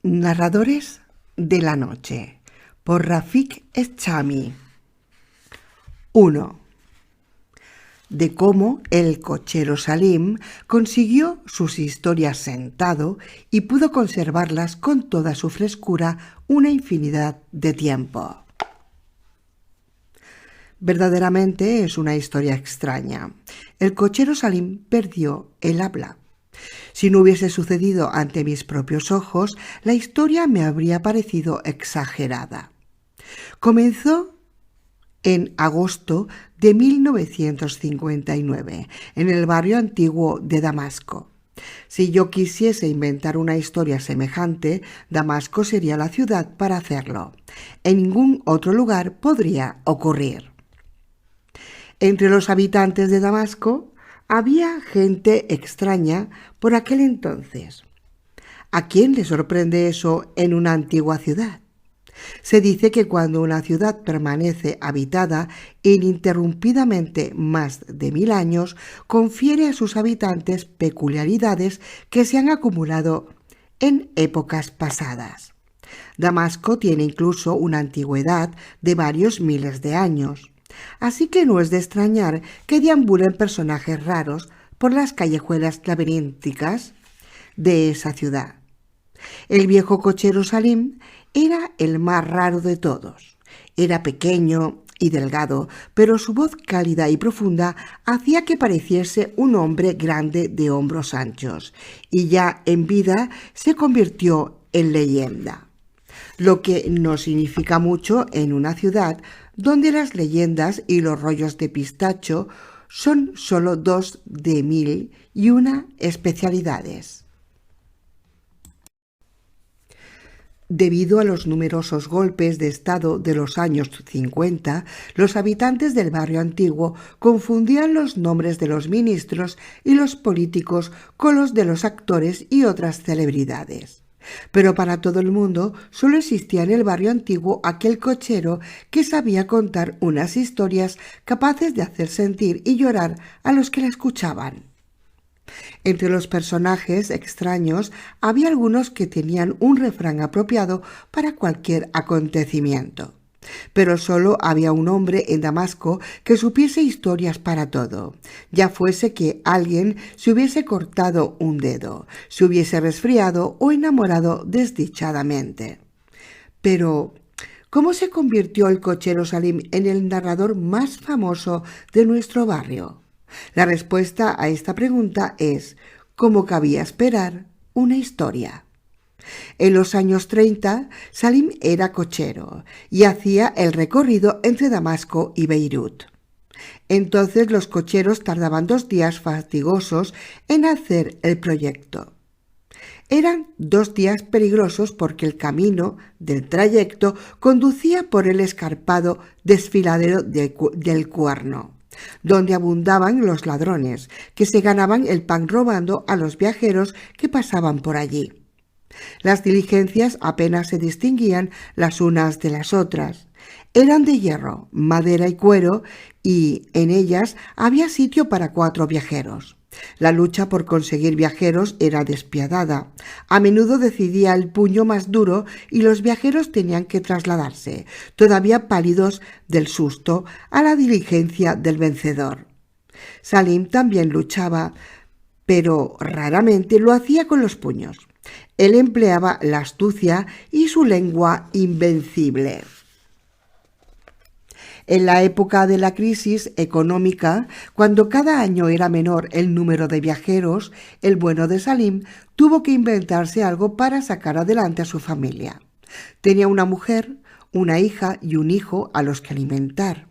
Narradores de la noche, por Rafik Echami. 1. De cómo el cochero Salim consiguió sus historias sentado y pudo conservarlas con toda su frescura una infinidad de tiempo. Verdaderamente es una historia extraña. El cochero Salim perdió el habla. Si no hubiese sucedido ante mis propios ojos, la historia me habría parecido exagerada. Comenzó en agosto de 1959, en el barrio antiguo de Damasco. Si yo quisiese inventar una historia semejante, Damasco sería la ciudad para hacerlo. En ningún otro lugar podría ocurrir. Entre los habitantes de Damasco había gente extraña por aquel entonces. ¿A quién le sorprende eso en una antigua ciudad? Se dice que cuando una ciudad permanece habitada ininterrumpidamente más de 1000 años, confiere a sus habitantes peculiaridades que se han acumulado en épocas pasadas. Damasco tiene incluso una antigüedad de varios miles de años. Así que no es de extrañar que deambulen personajes raros por las callejuelas laberínticas de esa ciudad. El viejo cochero Salim era el más raro de todos. Era pequeño y delgado, pero su voz cálida y profunda hacía que pareciese un hombre grande de hombros anchos, y ya en vida se convirtió en leyenda. Lo que no significa mucho en una ciudad donde las leyendas y los rollos de pistacho son solo 2 de 1001 especialidades. Debido a los numerosos golpes de Estado de los años 50, los habitantes del barrio antiguo confundían los nombres de los ministros y los políticos con los de los actores y otras celebridades. Pero para todo el mundo solo existía en el barrio antiguo aquel cochero que sabía contar unas historias capaces de hacer sentir y llorar a los que la escuchaban. Entre los personajes extraños había algunos que tenían un refrán apropiado para cualquier acontecimiento. Pero solo había un hombre en Damasco que supiese historias para todo, ya fuese que alguien se hubiese cortado un dedo, se hubiese resfriado o enamorado desdichadamente. Pero ¿cómo se convirtió el cochero Salim en el narrador más famoso de nuestro barrio? La respuesta a esta pregunta es, como cabía esperar, una historia. En los años 30, Salim era cochero y hacía el recorrido entre Damasco y Beirut. Entonces los cocheros tardaban 2 días fatigosos en hacer el proyecto. Eran 2 días peligrosos porque el camino del trayecto conducía por el escarpado desfiladero del Cuerno, donde abundaban los ladrones, que se ganaban el pan robando a los viajeros que pasaban por allí. Las diligencias apenas se distinguían las unas de las otras. Eran de hierro, madera y cuero, y en ellas había sitio para 4 viajeros. La lucha por conseguir viajeros era despiadada. A menudo decidía el puño más duro y los viajeros tenían que trasladarse, todavía pálidos del susto, a la diligencia del vencedor. Salim también luchaba, pero raramente lo hacía con los puños. Él empleaba la astucia y su lengua invencible. En la época de la crisis económica, cuando cada año era menor el número de viajeros, el bueno de Salim tuvo que inventarse algo para sacar adelante a su familia. Tenía una mujer, una hija y un hijo a los que alimentar.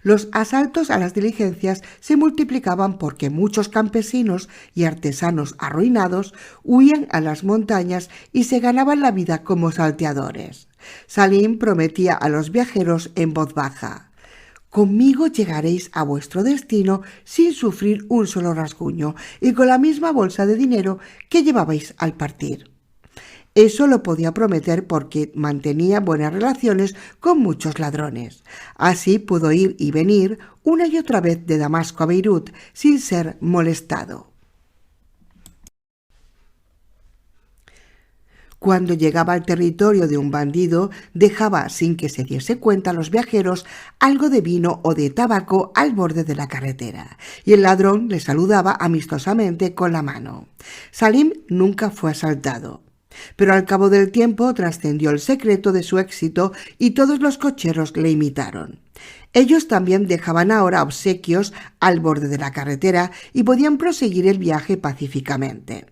Los asaltos a las diligencias se multiplicaban porque muchos campesinos y artesanos arruinados huían a las montañas y se ganaban la vida como salteadores. Salim prometía a los viajeros en voz baja: «Conmigo llegaréis a vuestro destino sin sufrir un solo rasguño y con la misma bolsa de dinero que llevabais al partir». Eso lo podía prometer porque mantenía buenas relaciones con muchos ladrones. Así pudo ir y venir una y otra vez de Damasco a Beirut sin ser molestado. Cuando llegaba al territorio de un bandido, dejaba sin que se diese cuenta a los viajeros algo de vino o de tabaco al borde de la carretera, y el ladrón le saludaba amistosamente con la mano. Salim nunca fue asaltado, pero al cabo del tiempo trascendió el secreto de su éxito y todos los cocheros le imitaron. Ellos también dejaban ahora obsequios al borde de la carretera y podían proseguir el viaje pacíficamente.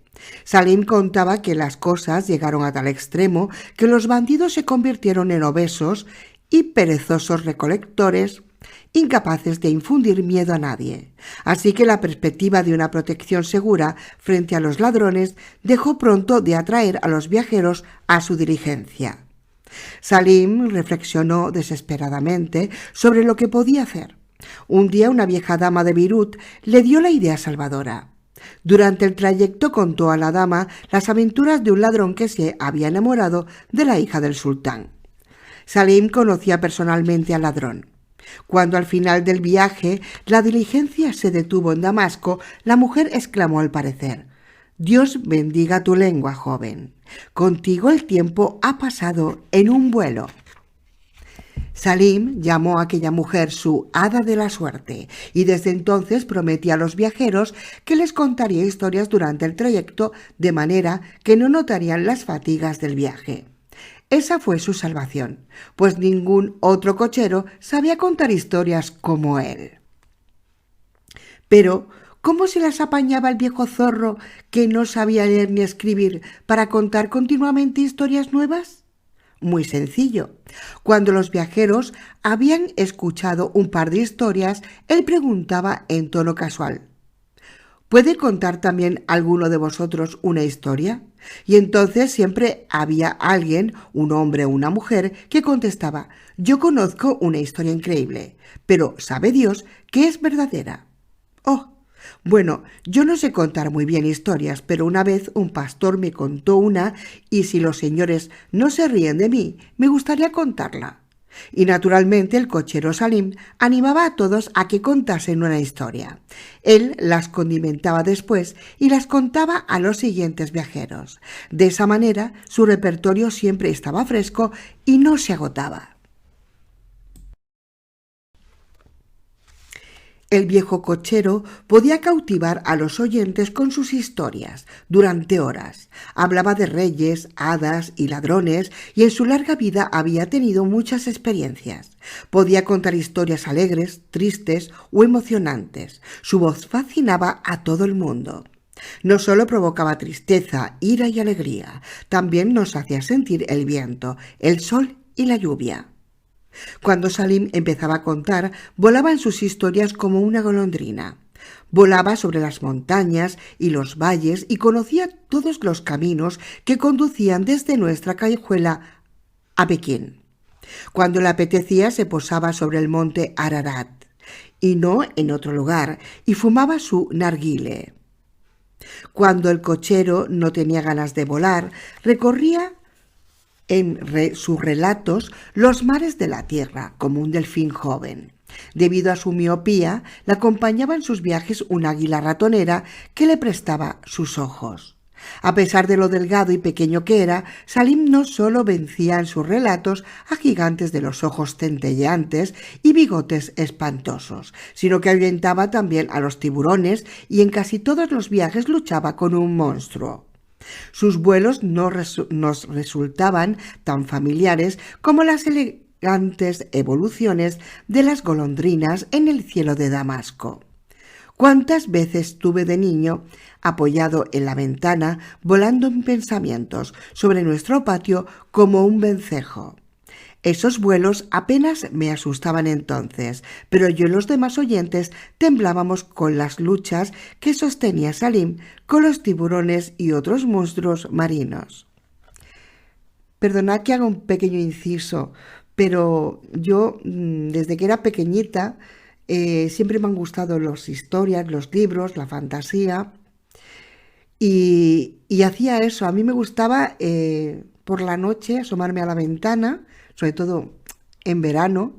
Salim contaba que las cosas llegaron a tal extremo que los bandidos se convirtieron en obesos y perezosos recolectores, incapaces de infundir miedo a nadie. Así que la perspectiva de una protección segura frente a los ladrones dejó pronto de atraer a los viajeros a su diligencia. Salim reflexionó desesperadamente sobre lo que podía hacer. Un día una vieja dama de Beirut le dio la idea salvadora. Durante el trayecto contó a la dama las aventuras de un ladrón que se había enamorado de la hija del sultán. Salim conocía personalmente al ladrón. Cuando al final del viaje la diligencia se detuvo en Damasco, la mujer exclamó al parecer: «Dios bendiga tu lengua, joven. Contigo el tiempo ha pasado en un vuelo». Salim llamó a aquella mujer su hada de la suerte y desde entonces prometía a los viajeros que les contaría historias durante el trayecto de manera que no notarían las fatigas del viaje. Esa fue su salvación, pues ningún otro cochero sabía contar historias como él. Pero ¿cómo se las apañaba el viejo zorro que no sabía leer ni escribir para contar continuamente historias nuevas? Muy sencillo. Cuando los viajeros habían escuchado un par de historias, él preguntaba en tono casual: ¿puede contar también alguno de vosotros una historia? Y entonces siempre había alguien, un hombre o una mujer, que contestaba: yo conozco una historia increíble, pero sabe Dios que es verdadera. Oh, bueno, yo no sé contar muy bien historias, pero una vez un pastor me contó una y si los señores no se ríen de mí, me gustaría contarla. Y naturalmente el cochero Salim animaba a todos a que contasen una historia. Él las condimentaba después y las contaba a los siguientes viajeros. De esa manera su repertorio siempre estaba fresco y no se agotaba. El viejo cochero podía cautivar a los oyentes con sus historias durante horas. Hablaba de reyes, hadas y ladrones y en su larga vida había tenido muchas experiencias. Podía contar historias alegres, tristes o emocionantes. Su voz fascinaba a todo el mundo. No solo provocaba tristeza, ira y alegría, también nos hacía sentir el viento, el sol y la lluvia. Cuando Salim empezaba a contar, volaba en sus historias como una golondrina. Volaba sobre las montañas y los valles y conocía todos los caminos que conducían desde nuestra callejuela a Pekín. Cuando le apetecía se posaba sobre el monte Ararat y no en otro lugar y fumaba su narguile. Cuando el cochero no tenía ganas de volar, recorría en sus relatos los mares de la tierra como un delfín joven. Debido a su miopía, le acompañaba en sus viajes una águila ratonera que le prestaba sus ojos. A pesar de lo delgado y pequeño que era, Salim no solo vencía en sus relatos a gigantes de los ojos centelleantes y bigotes espantosos, sino que ahuyentaba también a los tiburones y en casi todos los viajes luchaba con un monstruo. Sus vuelos nos resultaban tan familiares como las elegantes evoluciones de las golondrinas en el cielo de Damasco. ¿Cuántas veces estuve de niño apoyado en la ventana, volando en pensamientos sobre nuestro patio como un vencejo? Esos vuelos apenas me asustaban entonces, pero yo y los demás oyentes temblábamos con las luchas que sostenía Salim con los tiburones y otros monstruos marinos. Perdonad que haga un pequeño inciso, pero yo desde que era pequeñita siempre me han gustado las historias, los libros, la fantasía y hacía eso. A mí me gustaba por la noche asomarme a la ventana, sobre todo en verano,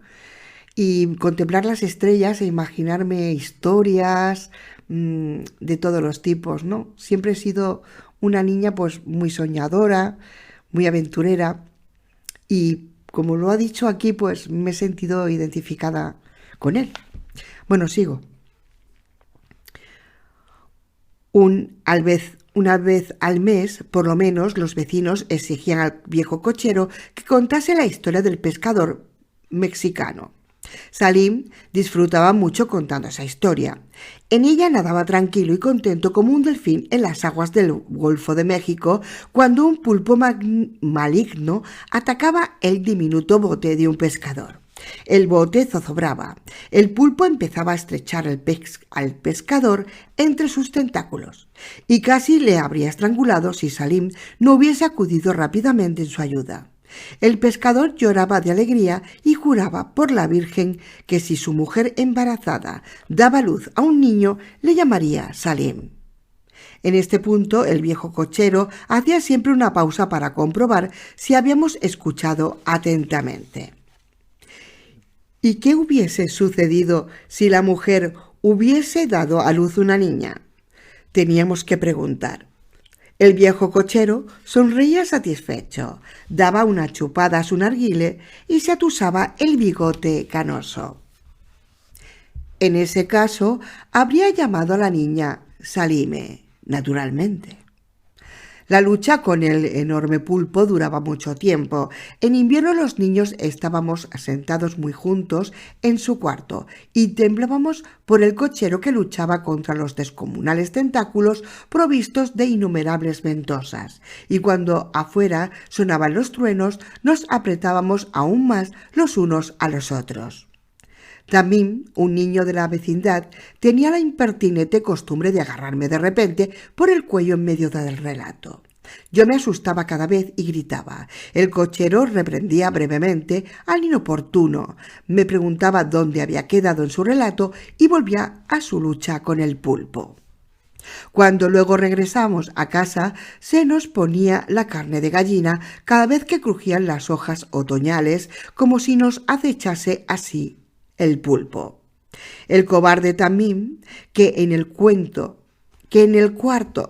y contemplar las estrellas e imaginarme historias de todos los tipos, ¿no? Siempre he sido una niña pues muy soñadora, muy aventurera y, como lo ha dicho aquí, pues me he sentido identificada con él. Bueno, sigo. Una vez al mes, por lo menos, los vecinos exigían al viejo cochero que contase la historia del pescador mexicano. Salim disfrutaba mucho contando esa historia. En ella nadaba tranquilo y contento como un delfín en las aguas del Golfo de México cuando un pulpo maligno atacaba el diminuto bote de un pescador. El bote zozobraba. El pulpo empezaba a estrechar al pescador entre sus tentáculos y casi le habría estrangulado si Salim no hubiese acudido rápidamente en su ayuda. El pescador lloraba de alegría y juraba por la Virgen que si su mujer embarazada daba luz a un niño, le llamaría Salim. En este punto, el viejo cochero hacía siempre una pausa para comprobar si habíamos escuchado atentamente. ¿Y qué hubiese sucedido si la mujer hubiese dado a luz una niña? Teníamos que preguntar. El viejo cochero sonreía satisfecho, daba una chupada a su narguile y se atusaba el bigote canoso. En ese caso, habría llamado a la niña Salime, naturalmente. La lucha con el enorme pulpo duraba mucho tiempo. En invierno los niños estábamos sentados muy juntos en su cuarto y temblábamos por el cochero que luchaba contra los descomunales tentáculos provistos de innumerables ventosas. Y cuando afuera sonaban los truenos, nos apretábamos aún más los unos a los otros. También un niño de la vecindad tenía la impertinente costumbre de agarrarme de repente por el cuello en medio del relato. Yo me asustaba cada vez y gritaba. El cochero reprendía brevemente al inoportuno, me preguntaba dónde había quedado en su relato y volvía a su lucha con el pulpo. Cuando luego regresamos a casa, se nos ponía la carne de gallina cada vez que crujían las hojas otoñales, como si nos acechase así el pulpo. El cobarde Tamim, que en el cuarto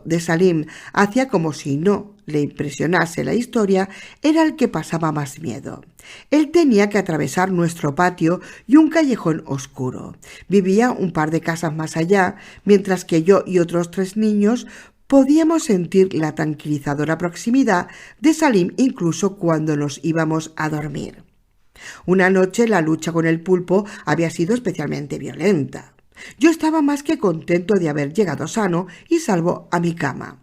de Salim hacía como si no le impresionase la historia, era el que pasaba más miedo. Él tenía que atravesar nuestro patio y un callejón oscuro. Vivía un par de casas más allá, mientras que yo y otros 3 niños podíamos sentir la tranquilizadora proximidad de Salim incluso cuando nos íbamos a dormir. Una noche la lucha con el pulpo había sido especialmente violenta. Yo estaba más que contento de haber llegado sano y salvo a mi cama.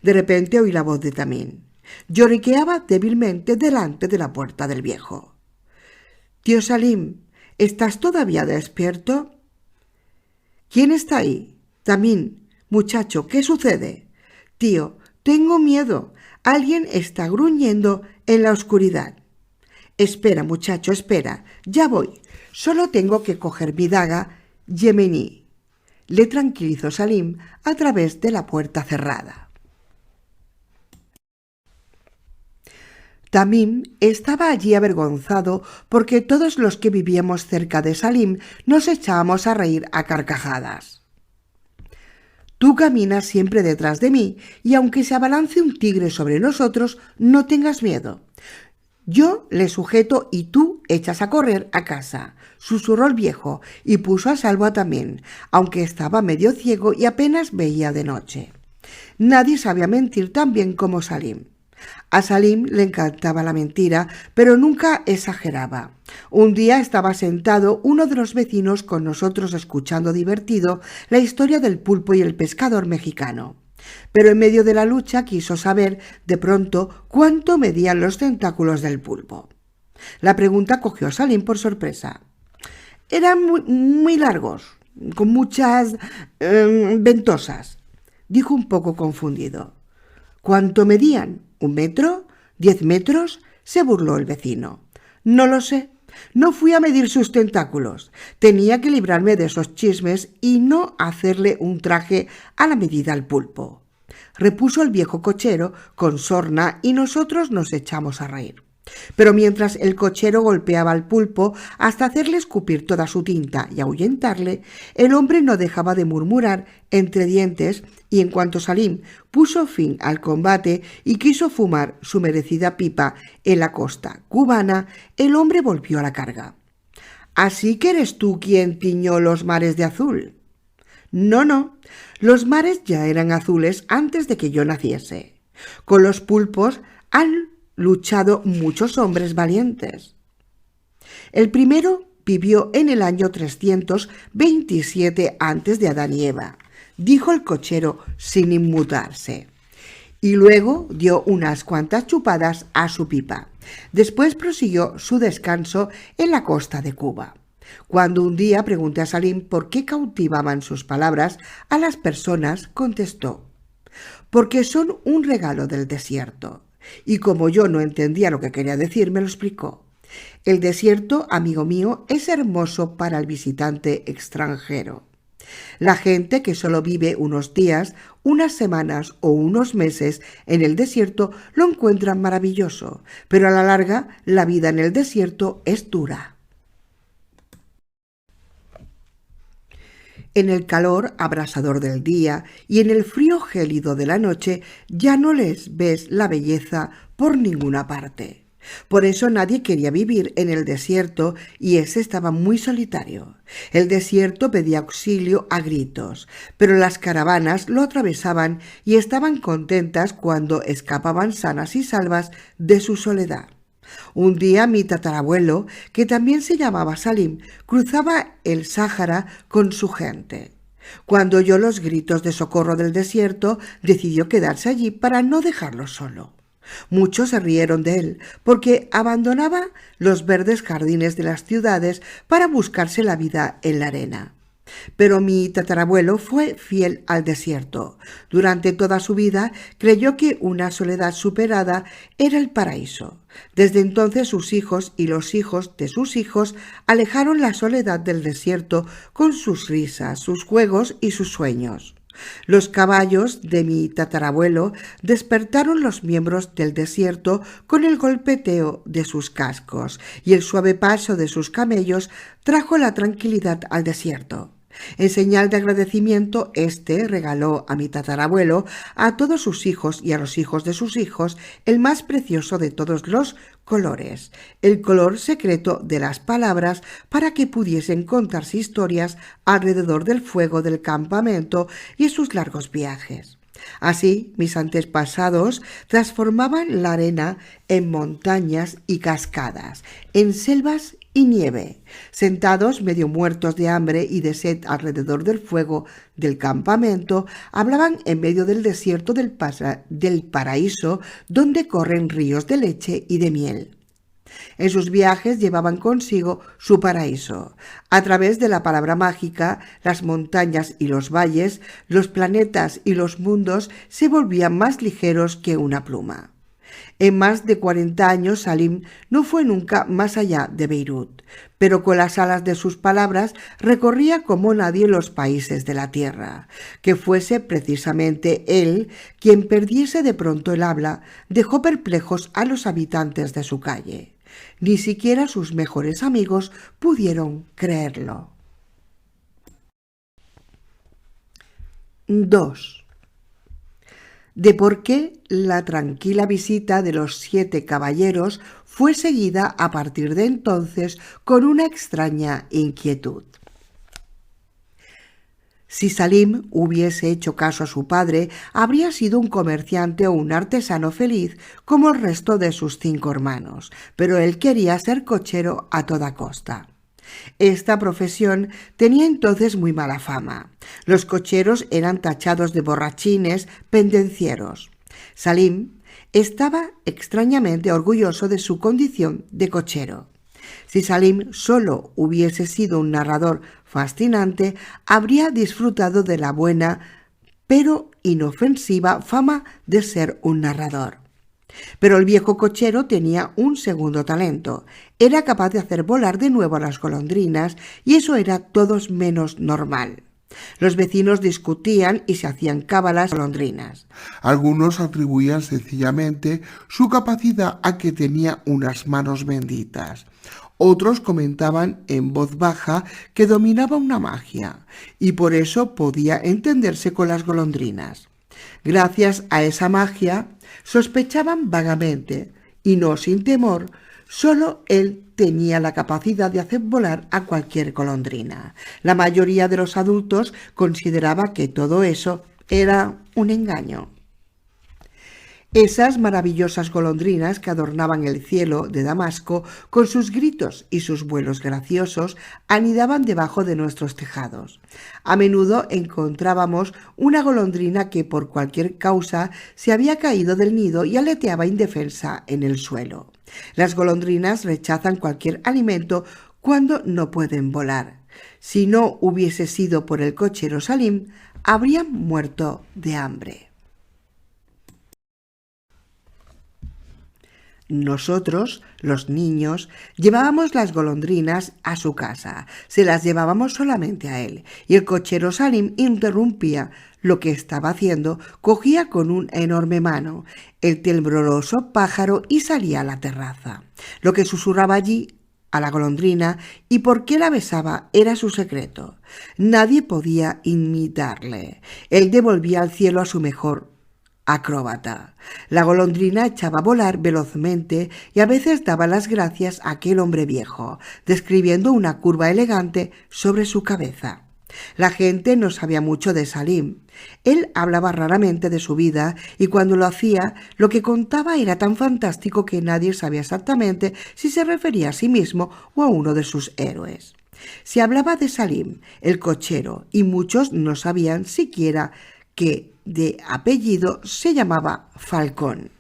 De repente oí la voz de Tamim. Lloriqueaba débilmente delante de la puerta del viejo. «Tío Salim, ¿estás todavía despierto?» «¿Quién está ahí?» «Tamim, muchacho, ¿qué sucede?» «Tío, tengo miedo. Alguien está gruñendo en la oscuridad». «Espera, muchacho, espera. Ya voy. Solo tengo que coger mi daga yemení», le tranquilizó Salim a través de la puerta cerrada. Tamim estaba allí avergonzado porque todos los que vivíamos cerca de Salim nos echábamos a reír a carcajadas. «Tú caminas siempre detrás de mí y aunque se abalance un tigre sobre nosotros, no tengas miedo. Yo le sujeto y tú echas a correr a casa», susurró el viejo y puso a salvo a Tamim, aunque estaba medio ciego y apenas veía de noche. Nadie sabía mentir tan bien como Salim. A Salim le encantaba la mentira, pero nunca exageraba. Un día estaba sentado uno de los vecinos con nosotros escuchando divertido la historia del pulpo y el pescador mexicano. Pero en medio de la lucha quiso saber de pronto cuánto medían los tentáculos del pulpo. La pregunta cogió a Salim por sorpresa. «Eran muy largos, con muchas ventosas», dijo un poco confundido. «¿Cuánto medían? ¿1 metro? ¿10 metros?» se burló el vecino. «No lo sé. No fui a medir sus tentáculos. Tenía que librarme de esos chismes y no hacerle un traje a la medida al pulpo», repuso el viejo cochero con sorna y nosotros nos echamos a reír. Pero mientras el cochero golpeaba al pulpo hasta hacerle escupir toda su tinta y ahuyentarle, el hombre no dejaba de murmurar entre dientes, y en cuanto Salim puso fin al combate y quiso fumar su merecida pipa en la costa cubana, el hombre volvió a la carga. —¿Así que eres tú quien tiñó los mares de azul? —No, no, los mares ya eran azules antes de que yo naciese. Con los pulpos han luchado muchos hombres valientes. El primero vivió en el año 327 antes de Adán y Eva, dijo el cochero sin inmutarse, y luego dio unas cuantas chupadas a su pipa. Después prosiguió su descanso en la costa de Cuba. Cuando un día pregunté a Salim por qué cautivaban sus palabras a las personas, contestó: «Porque son un regalo del desierto». Y como yo no entendía lo que quería decir, me lo explicó. El desierto, amigo mío, es hermoso para el visitante extranjero. La gente que solo vive unos días, unas semanas o unos meses en el desierto lo encuentran maravilloso, pero a la larga la vida en el desierto es dura. En el calor abrasador del día y en el frío gélido de la noche ya no les ves la belleza por ninguna parte. Por eso nadie quería vivir en el desierto y ese estaba muy solitario. El desierto pedía auxilio a gritos, pero las caravanas lo atravesaban y estaban contentas cuando escapaban sanas y salvas de su soledad. Un día mi tatarabuelo, que también se llamaba Salim, cruzaba el Sáhara con su gente. Cuando oyó los gritos de socorro del desierto, decidió quedarse allí para no dejarlo solo. Muchos se rieron de él, porque abandonaba los verdes jardines de las ciudades para buscarse la vida en la arena. Pero mi tatarabuelo fue fiel al desierto. Durante toda su vida creyó que una soledad superada era el paraíso. Desde entonces sus hijos y los hijos de sus hijos alejaron la soledad del desierto con sus risas, sus juegos y sus sueños. Los caballos de mi tatarabuelo despertaron los miembros del desierto con el golpeteo de sus cascos, y el suave paso de sus camellos trajo la tranquilidad al desierto. En señal de agradecimiento, éste regaló a mi tatarabuelo, a todos sus hijos y a los hijos de sus hijos, el más precioso de todos los colores, el color secreto de las palabras, para que pudiesen contarse historias alrededor del fuego del campamento y en sus largos viajes. Así, mis antepasados transformaban la arena en montañas y cascadas, en selvas y nieve. Sentados medio muertos de hambre y de sed alrededor del fuego del campamento, hablaban en medio del desierto del paraíso, donde corren ríos de leche y de miel. En sus viajes llevaban consigo su paraíso. A través de la palabra mágica, las montañas y los valles, los planetas y los mundos se volvían más ligeros que una pluma. En más de 40 años Salim no fue nunca más allá de Beirut, pero con las alas de sus palabras recorría como nadie los países de la tierra. Que fuese precisamente él quien perdiese de pronto el habla, dejó perplejos a los habitantes de su calle. Ni siquiera sus mejores amigos pudieron creerlo. 2. De por qué la tranquila visita de los 7 caballeros fue seguida a partir de entonces con una extraña inquietud. Si Salim hubiese hecho caso a su padre, habría sido un comerciante o un artesano feliz como el resto de sus 5 hermanos, pero él quería ser cochero a toda costa. Esta profesión tenía entonces muy mala fama. Los cocheros eran tachados de borrachines, pendencieros. Salim estaba extrañamente orgulloso de su condición de cochero. Si Salim solo hubiese sido un narrador fascinante, habría disfrutado de la buena pero inofensiva fama de ser un narrador. Pero el viejo cochero tenía un segundo talento. Era capaz de hacer volar de nuevo a las golondrinas, y eso era todo menos normal. Los vecinos discutían y se hacían cábalas golondrinas. Algunos atribuían sencillamente su capacidad a que tenía unas manos benditas. Otros comentaban en voz baja que dominaba una magia y por eso podía entenderse con las golondrinas. Gracias a esa magia, sospechaban vagamente, y no sin temor, solo él tenía la capacidad de hacer volar a cualquier golondrina. La mayoría de los adultos consideraba que todo eso era un engaño. Esas maravillosas golondrinas que adornaban el cielo de Damasco con sus gritos y sus vuelos graciosos anidaban debajo de nuestros tejados. A menudo encontrábamos una golondrina que por cualquier causa se había caído del nido y aleteaba indefensa en el suelo. Las golondrinas rechazan cualquier alimento cuando no pueden volar. Si no hubiese sido por el cochero Salim, habrían muerto de hambre. Nosotros, los niños, llevábamos las golondrinas a su casa. Se las llevábamos solamente a él, y el cochero Salim interrumpía lo que estaba haciendo, cogía con una enorme mano el tembloroso pájaro y salía a la terraza. Lo que susurraba allí a la golondrina y por qué la besaba era su secreto. Nadie podía imitarle. Él devolvía al cielo a su mejor acróbata. La golondrina echaba a volar velozmente y a veces daba las gracias a aquel hombre viejo, describiendo una curva elegante sobre su cabeza. La gente no sabía mucho de Salim. Él hablaba raramente de su vida y cuando lo hacía, lo que contaba era tan fantástico que nadie sabía exactamente si se refería a sí mismo o a uno de sus héroes. Se hablaba de Salim, el cochero, y muchos no sabían siquiera que de apellido se llamaba Falcón.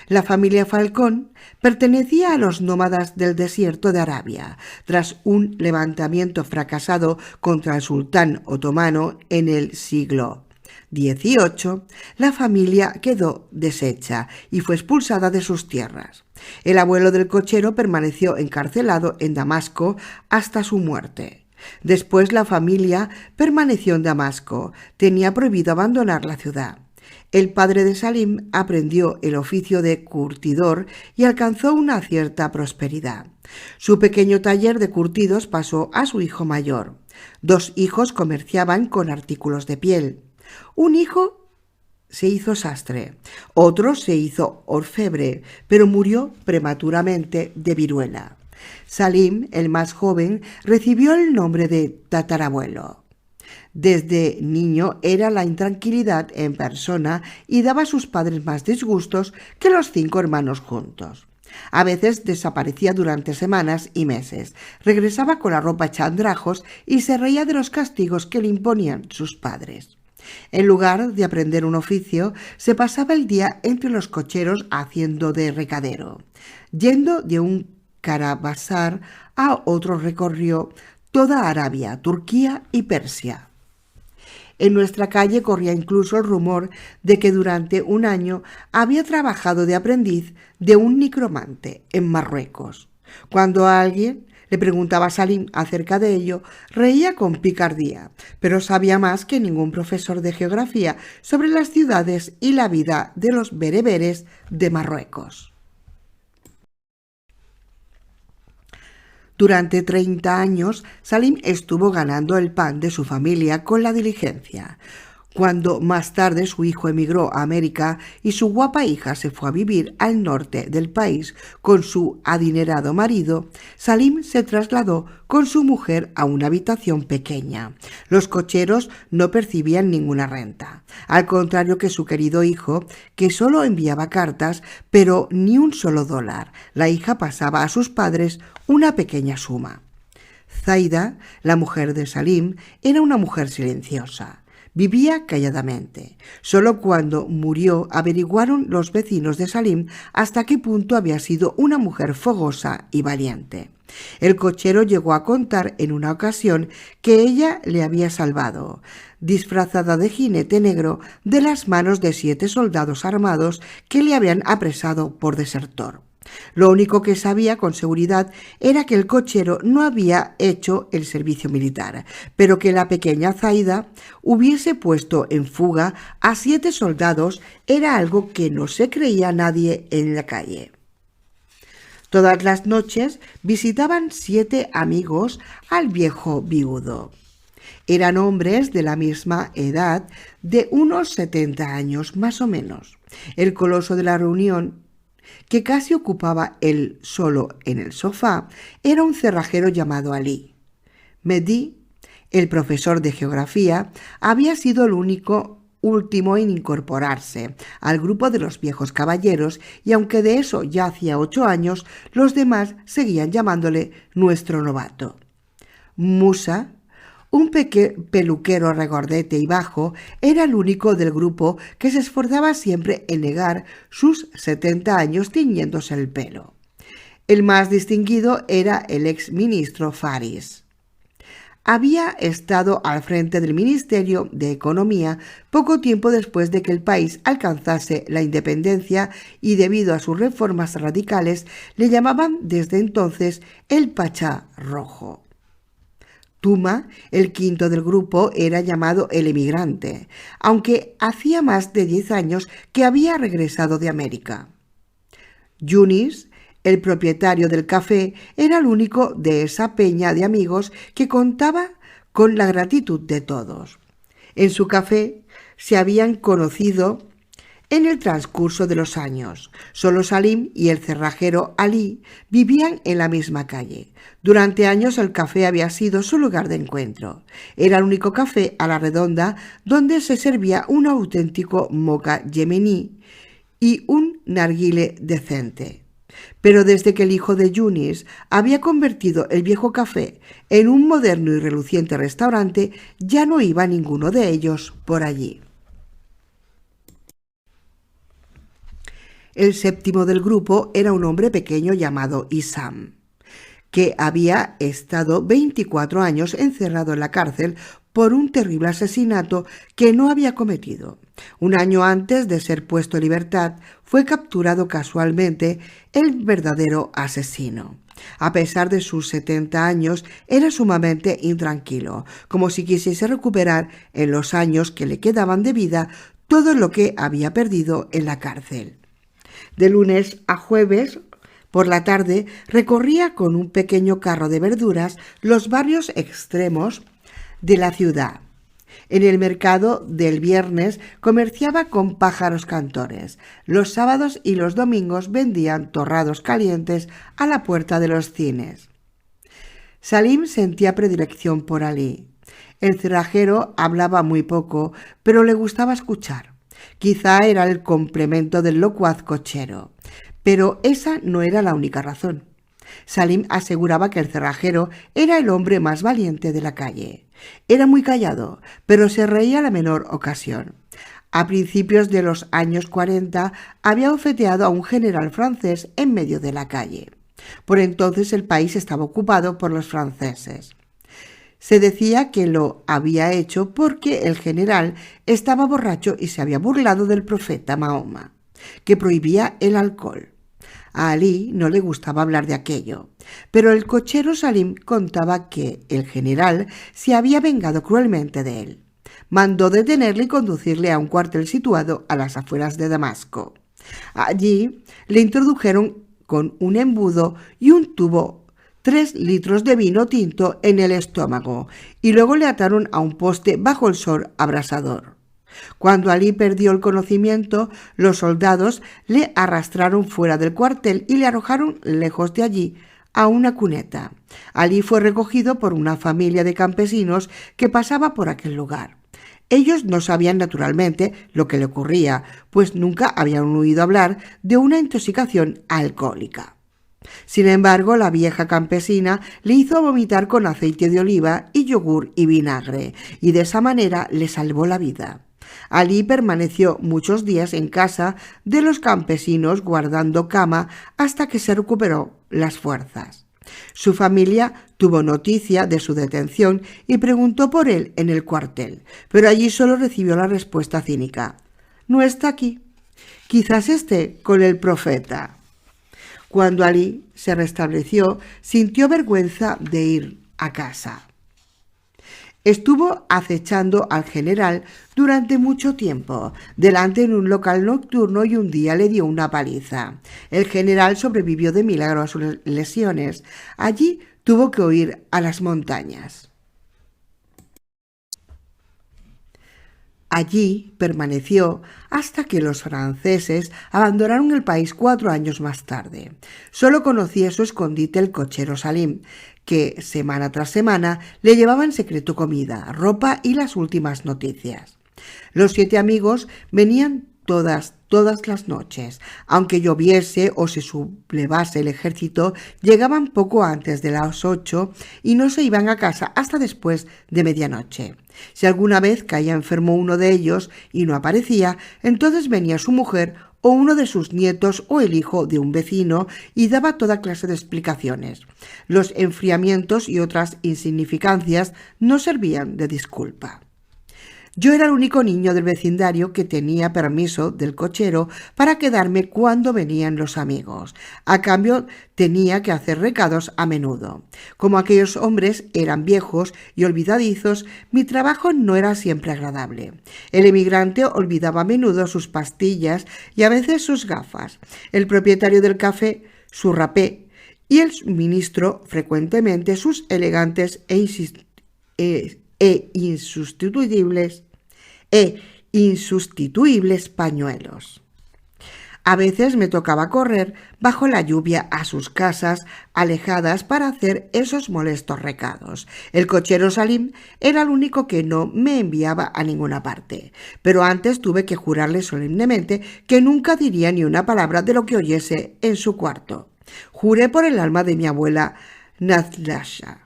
La familia Falcón pertenecía a los nómadas del desierto de Arabia. Tras un levantamiento fracasado contra el sultán otomano en el siglo XVIII, la familia quedó deshecha y fue expulsada de sus tierras. El abuelo del cochero permaneció encarcelado en Damasco hasta su muerte. Después la familia permaneció en Damasco. Tenía prohibido abandonar la ciudad. El padre de Salim aprendió el oficio de curtidor y alcanzó una cierta prosperidad. Su pequeño taller de curtidos pasó a su hijo mayor. 2 hijos comerciaban con artículos de piel. Un hijo se hizo sastre, otro se hizo orfebre, pero murió prematuramente de viruela. Salim, el más joven, recibió el nombre de tatarabuelo. Desde niño era la intranquilidad en persona y daba a sus padres más disgustos que los 5 hermanos juntos. A veces desaparecía durante semanas y meses, regresaba con la ropa hecha andrajos y se reía de los castigos que le imponían sus padres. En lugar de aprender un oficio, se pasaba el día entre los cocheros haciendo de recadero. Yendo de un caravasar a otro recorrió toda Arabia, Turquía y Persia. En nuestra calle corría incluso el rumor de que durante un año había trabajado de aprendiz de un necromante en Marruecos. Cuando alguien le preguntaba a Salim acerca de ello, reía con picardía, pero sabía más que ningún profesor de geografía sobre las ciudades y la vida de los bereberes de Marruecos. Durante 30 años, Salim estuvo ganando el pan de su familia con la diligencia. Cuando más tarde su hijo emigró a América y su guapa hija se fue a vivir al norte del país con su adinerado marido, Salim se trasladó con su mujer a una habitación pequeña. Los cocheros no percibían ninguna renta, al contrario que su querido hijo, que solo enviaba cartas, pero ni un solo dólar. La hija pasaba a sus padres una pequeña suma. Zaida, la mujer de Salim, era una mujer silenciosa. Vivía calladamente. Solo cuando murió averiguaron los vecinos de Salim hasta qué punto había sido una mujer fogosa y valiente. El cochero llegó a contar en una ocasión que ella le había salvado, disfrazada de jinete negro, de las manos de 7 soldados armados que le habían apresado por desertor. Lo único que sabía con seguridad era que el cochero no había hecho el servicio militar, pero que la pequeña Zaida hubiese puesto en fuga a 7 soldados era algo que no se creía nadie en la calle. Todas las noches visitaban 7 amigos al viejo viudo. Eran hombres de la misma edad, de unos 70 años más o menos. El coloso de la reunión, que casi ocupaba él solo en el sofá, era un cerrajero llamado Alí. Mehdi, el profesor de geografía, había sido el último en incorporarse al grupo de los viejos caballeros, y aunque de eso ya hacía 8 años, los demás seguían llamándole nuestro novato. Musa, un peluquero regordete y bajo, era el único del grupo que se esforzaba siempre en negar sus 70 años tiñéndose el pelo. El más distinguido era el ex ministro Faris. Había estado al frente del Ministerio de Economía poco tiempo después de que el país alcanzase la independencia y debido a sus reformas radicales le llamaban desde entonces el Pachá Rojo. Tuma, el quinto del grupo, era llamado el emigrante, aunque hacía más de 10 años que había regresado de América. Yunis, el propietario del café, era el único de esa peña de amigos que contaba con la gratitud de todos. En su café se habían conocido en el transcurso de los años. Solo Salim y el cerrajero Alí vivían en la misma calle. Durante años el café había sido su lugar de encuentro. Era el único café a la redonda donde se servía un auténtico mocha yemení y un narguile decente. Pero desde que el hijo de Yunis había convertido el viejo café en un moderno y reluciente restaurante, ya no iba ninguno de ellos por allí. El séptimo del grupo era un hombre pequeño llamado Isam, que había estado 24 años encerrado en la cárcel por un terrible asesinato que no había cometido. Un año antes de ser puesto en libertad, fue capturado casualmente el verdadero asesino. A pesar de sus 70 años, era sumamente intranquilo, como si quisiese recuperar en los años que le quedaban de vida todo lo que había perdido en la cárcel. De lunes a jueves, por la tarde, recorría con un pequeño carro de verduras los barrios extremos de la ciudad. En el mercado del viernes comerciaba con pájaros cantores. Los sábados y los domingos vendían torrados calientes a la puerta de los cines. Salim sentía predilección por Alí. El cerrajero hablaba muy poco, pero le gustaba escuchar. Quizá era el complemento del locuaz cochero, pero esa no era la única razón. Salim aseguraba que el cerrajero era el hombre más valiente de la calle. Era muy callado, pero se reía a la menor ocasión. A principios de los años 40 había bofeteado a un general francés en medio de la calle. Por entonces el país estaba ocupado por los franceses. Se decía que lo había hecho porque el general estaba borracho y se había burlado del profeta Mahoma, que prohibía el alcohol. A Alí no le gustaba hablar de aquello, pero el cochero Salim contaba que el general se había vengado cruelmente de él. Mandó detenerle y conducirle a un cuartel situado a las afueras de Damasco. Allí le introdujeron con un embudo y un tubo 3 litros de vino tinto en el estómago y luego le ataron a un poste bajo el sol abrasador. Cuando Alí perdió el conocimiento, los soldados le arrastraron fuera del cuartel y le arrojaron lejos de allí a una cuneta. Alí fue recogido por una familia de campesinos que pasaba por aquel lugar. Ellos no sabían naturalmente lo que le ocurría, pues nunca habían oído hablar de una intoxicación alcohólica. Sin embargo, la vieja campesina le hizo vomitar con aceite de oliva y yogur y vinagre, y de esa manera le salvó la vida. Alí permaneció muchos días en casa de los campesinos guardando cama hasta que se recuperó las fuerzas. Su familia tuvo noticia de su detención y preguntó por él en el cuartel, pero allí solo recibió la respuesta cínica: «No está aquí. Quizás esté con el profeta». Cuando Alí se restableció, sintió vergüenza de ir a casa. Estuvo acechando al general durante mucho tiempo, delante de un local nocturno, y un día le dio una paliza. El general sobrevivió de milagro a sus lesiones. Allí tuvo que huir a las montañas. Allí permaneció hasta que los franceses abandonaron el país 4 años más tarde. Solo conocía su escondite el cochero Salim, que semana tras semana le llevaba en secreto comida, ropa y las últimas noticias. Los 7 amigos venían todas las noches. Aunque lloviese o se sublevase el ejército, llegaban poco antes de las 8 y no se iban a casa hasta después de medianoche. Si alguna vez caía enfermo uno de ellos y no aparecía, entonces venía su mujer o uno de sus nietos o el hijo de un vecino y daba toda clase de explicaciones. Los enfriamientos y otras insignificancias no servían de disculpa. Yo era el único niño del vecindario que tenía permiso del cochero para quedarme cuando venían los amigos. A cambio, tenía que hacer recados a menudo. Como aquellos hombres eran viejos y olvidadizos, mi trabajo no era siempre agradable. El emigrante olvidaba a menudo sus pastillas y a veces sus gafas. El propietario del café, su rapé, y el ministro frecuentemente sus elegantes insustituibles pañuelos. A veces me tocaba correr bajo la lluvia a sus casas alejadas para hacer esos molestos recados. El cochero Salim era el único que no me enviaba a ninguna parte, pero antes tuve que jurarle solemnemente que nunca diría ni una palabra de lo que oyese en su cuarto. Juré por el alma de mi abuela Nazlasha,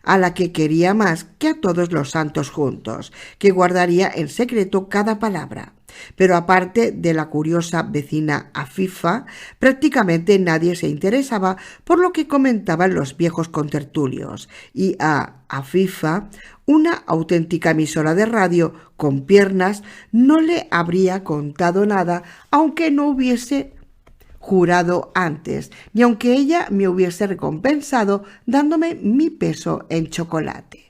a la que quería más que a todos los santos juntos, que guardaría en secreto cada palabra. Pero aparte de la curiosa vecina Afifa, prácticamente nadie se interesaba por lo que comentaban los viejos contertulios, y a Afifa, una auténtica emisora de radio con piernas, no le habría contado nada, aunque no hubiese jurado antes, ni aunque ella me hubiese recompensado dándome mi peso en chocolate.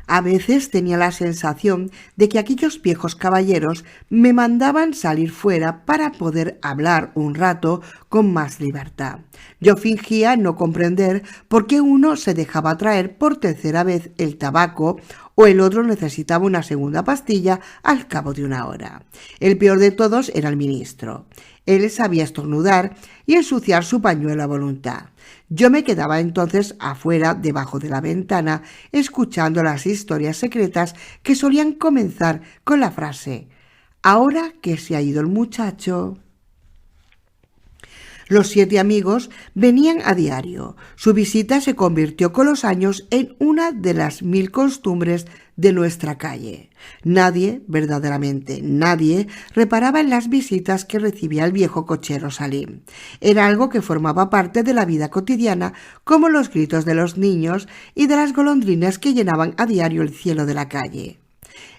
A veces tenía la sensación de que aquellos viejos caballeros me mandaban salir fuera para poder hablar un rato con más libertad. Yo fingía no comprender por qué uno se dejaba traer por tercera vez el tabaco o el otro necesitaba una segunda pastilla al cabo de una hora. El peor de todos era el ministro. Él sabía estornudar y ensuciar su pañuelo a voluntad. Yo me quedaba entonces afuera, debajo de la ventana, escuchando las historias secretas que solían comenzar con la frase: «Ahora que se ha ido el muchacho». Los 7 amigos venían a diario. Su visita se convirtió con los años en una de las 1000 costumbres de nuestra calle. Nadie, verdaderamente nadie, reparaba en las visitas que recibía el viejo cochero Salim. Era algo que formaba parte de la vida cotidiana, como los gritos de los niños y de las golondrinas que llenaban a diario el cielo de la calle.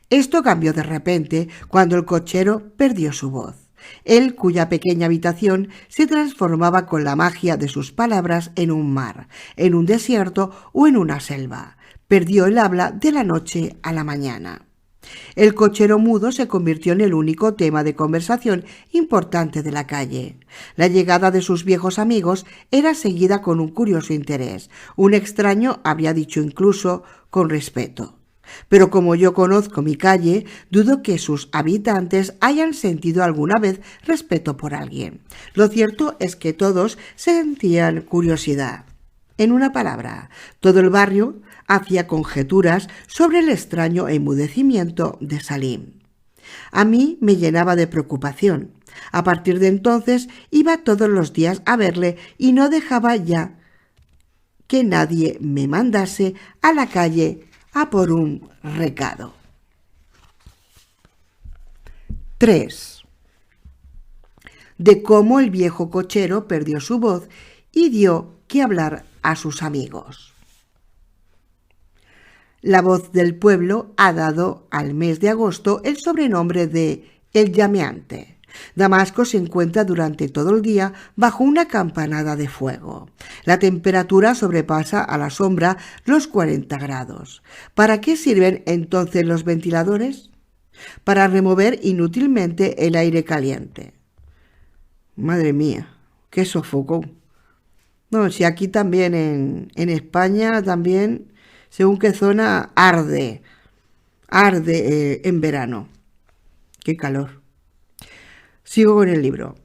Esto cambió de repente cuando el cochero perdió su voz. Él, cuya pequeña habitación se transformaba con la magia de sus palabras en un mar, en un desierto o en una selva. Perdió el habla de la noche a la mañana. El cochero mudo se convirtió en el único tema de conversación importante de la calle. La llegada de sus viejos amigos era seguida con un curioso interés. Un extraño habría dicho incluso con respeto. Pero como yo conozco mi calle, dudo que sus habitantes hayan sentido alguna vez respeto por alguien. Lo cierto es que todos sentían curiosidad. En una palabra, todo el barrio hacía conjeturas sobre el extraño enmudecimiento de Salim. A mí me llenaba de preocupación. A partir de entonces iba todos los días a verle y no dejaba ya que nadie me mandase a la calle a por un recado. 3. De cómo el viejo cochero perdió su voz y dio que hablar a sus amigos. La voz del pueblo ha dado al mes de agosto el sobrenombre de El Llameante. Damasco se encuentra durante todo el día bajo una campanada de fuego. La temperatura sobrepasa a la sombra los 40 grados. ¿Para qué sirven entonces los ventiladores? Para remover inútilmente el aire caliente. Madre mía, qué sofocón. No, si aquí también en España también, según qué zona, arde en verano. Qué calor. Sigo con el libro.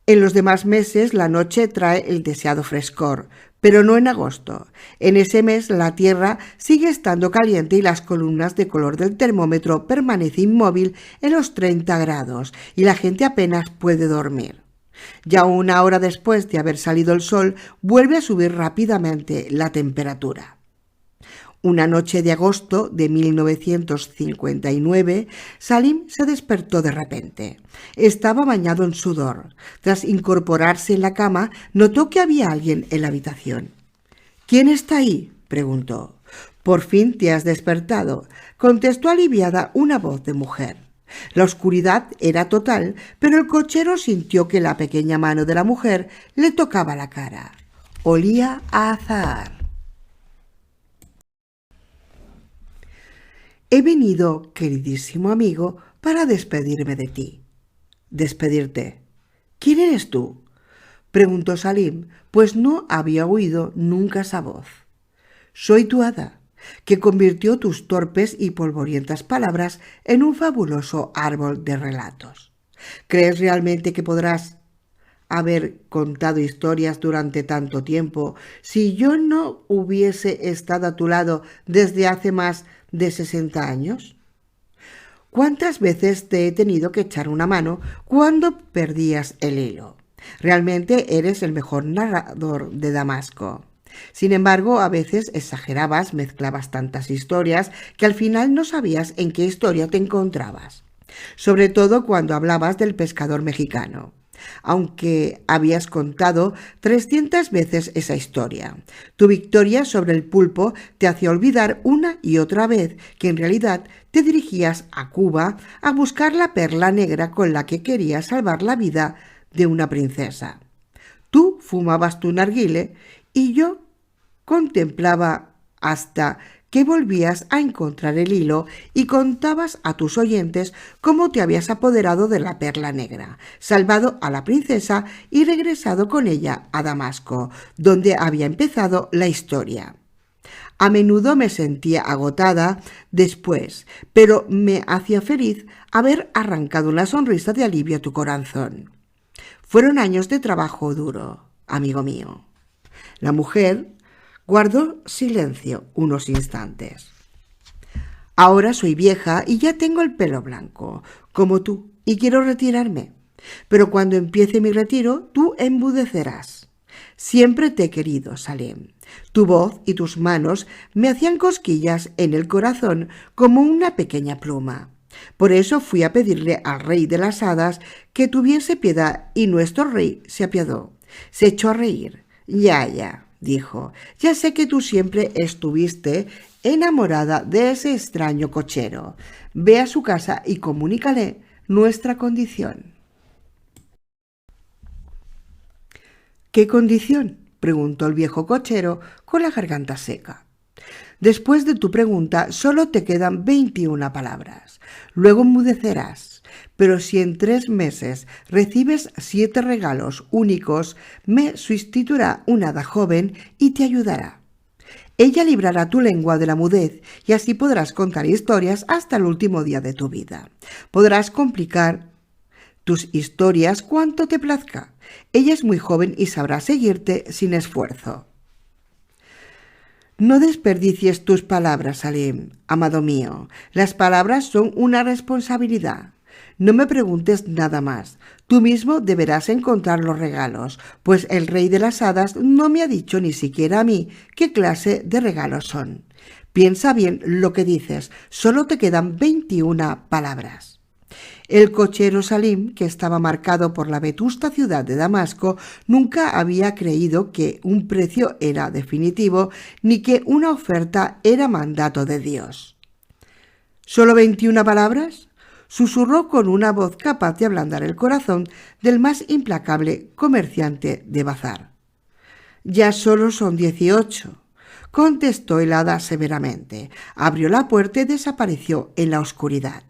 En los demás meses la noche trae el deseado frescor, pero no en agosto. En ese mes la tierra sigue estando caliente y las columnas de color del termómetro permanecen inmóvil en los 30 grados y la gente apenas puede dormir. Ya una hora después de haber salido el sol, vuelve a subir rápidamente la temperatura. Una noche de agosto de 1959, Salim se despertó de repente. Estaba bañado en sudor. Tras incorporarse en la cama, notó que había alguien en la habitación. «¿Quién está ahí?», preguntó. «Por fin te has despertado», contestó aliviada una voz de mujer. La oscuridad era total, pero el cochero sintió que la pequeña mano de la mujer le tocaba la cara. Olía a azahar. «He venido, queridísimo amigo, para despedirme de ti». «¿Despedirte? ¿Quién eres tú?», preguntó Salim, pues no había oído nunca esa voz. «Soy tu hada, que convirtió tus torpes y polvorientas palabras en un fabuloso árbol de relatos. ¿Crees realmente que podrás haber contado historias durante tanto tiempo si yo no hubiese estado a tu lado desde hace más de 60 años? ¿Cuántas veces te he tenido que echar una mano cuando perdías el hilo? Realmente eres el mejor narrador de Damasco. Sin embargo, a veces exagerabas, mezclabas tantas historias que al final no sabías en qué historia te encontrabas. Sobre todo cuando hablabas del pescador mexicano. Aunque habías contado 300 veces esa historia. Tu victoria sobre el pulpo te hacía olvidar una y otra vez que en realidad te dirigías a Cuba a buscar la perla negra con la que querías salvar la vida de una princesa. Tú fumabas tu narguile y yo contemplaba hasta que volvías a encontrar el hilo y contabas a tus oyentes cómo te habías apoderado de la perla negra, salvado a la princesa y regresado con ella a Damasco, donde había empezado la historia. A menudo me sentía agotada después, pero me hacía feliz haber arrancado una sonrisa de alivio a tu corazón. Fueron años de trabajo duro, amigo mío. La mujer guardó silencio unos instantes. Ahora soy vieja y ya tengo el pelo blanco, como tú, y quiero retirarme. Pero cuando empiece mi retiro, tú enmudecerás. Siempre te he querido, Salim. Tu voz y tus manos me hacían cosquillas en el corazón como una pequeña pluma. Por eso fui a pedirle al rey de las hadas que tuviese piedad y nuestro rey se apiadó. Se echó a reír. Ya, dijo, ya sé que tú siempre estuviste enamorada de ese extraño cochero. Ve a su casa y comunícale nuestra condición. ¿Qué condición?, preguntó el viejo cochero con la garganta seca. Después de tu pregunta solo te quedan 21 palabras. Luego enmudecerás. Pero si en 3 meses recibes 7 regalos únicos, me sustituirá una hada joven y te ayudará. Ella librará tu lengua de la mudez y así podrás contar historias hasta el último día de tu vida. Podrás complicar tus historias cuanto te plazca. Ella es muy joven y sabrá seguirte sin esfuerzo. No desperdicies tus palabras, Salim, amado mío. Las palabras son una responsabilidad. No me preguntes nada más. Tú mismo deberás encontrar los regalos, pues el rey de las hadas no me ha dicho ni siquiera a mí qué clase de regalos son. Piensa bien lo que dices. Solo te quedan 21 palabras. El cochero Salim, que estaba marcado por la vetusta ciudad de Damasco, nunca había creído que un precio era definitivo ni que una oferta era mandato de Dios. ¿Solo 21 palabras? susurró con una voz capaz de ablandar el corazón del más implacable comerciante de bazar. «Ya solo son 18», contestó el hada severamente. Abrió la puerta y desapareció en la oscuridad.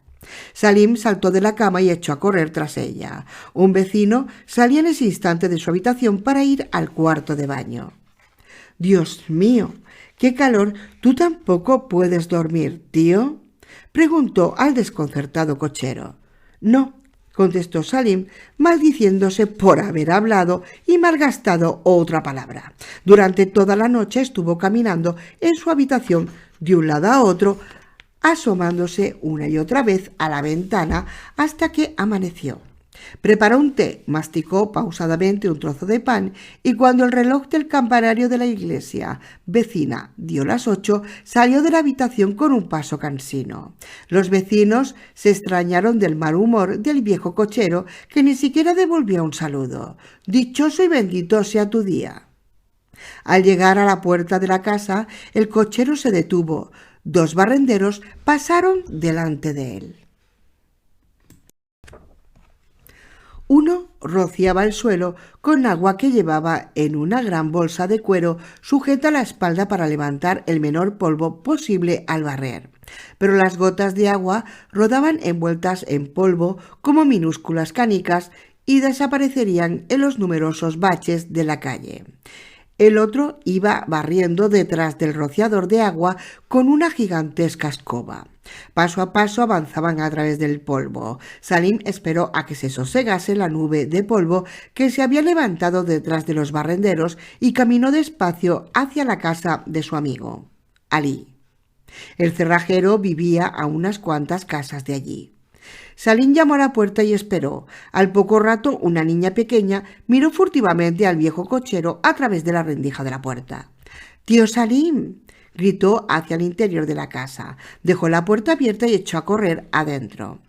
Salim saltó de la cama y echó a correr tras ella. Un vecino salía en ese instante de su habitación para ir al cuarto de baño. «Dios mío, qué calor. ¿Tú tampoco puedes dormir, tío?», preguntó al desconcertado cochero. «No», contestó Salim, maldiciéndose por haber hablado y malgastado otra palabra. Durante toda la noche estuvo caminando en su habitación de un lado a otro, asomándose una y otra vez a la ventana hasta que amaneció. Preparó un té, masticó pausadamente un trozo de pan y cuando el reloj del campanario de la iglesia vecina dio las 8, salió de la habitación con un paso cansino. Los vecinos se extrañaron del mal humor del viejo cochero que ni siquiera devolvía un saludo. «Dichoso y bendito sea tu día». Al llegar a la puerta de la casa, el cochero se detuvo. 2 barrenderos pasaron delante de él. Uno rociaba el suelo con agua que llevaba en una gran bolsa de cuero sujeta a la espalda para levantar el menor polvo posible al barrer. Pero las gotas de agua rodaban envueltas en polvo como minúsculas canicas y desaparecerían en los numerosos baches de la calle. El otro iba barriendo detrás del rociador de agua con una gigantesca escoba. Paso a paso avanzaban a través del polvo. Salim esperó a que se sosegase la nube de polvo que se había levantado detrás de los barrenderos y caminó despacio hacia la casa de su amigo, Ali. El cerrajero vivía a unas cuantas casas de allí. Salim llamó a la puerta y esperó. Al poco rato, una niña pequeña miró furtivamente al viejo cochero a través de la rendija de la puerta. «¡Tío Salim!», gritó hacia el interior de la casa. Dejó la puerta abierta y echó a correr adentro.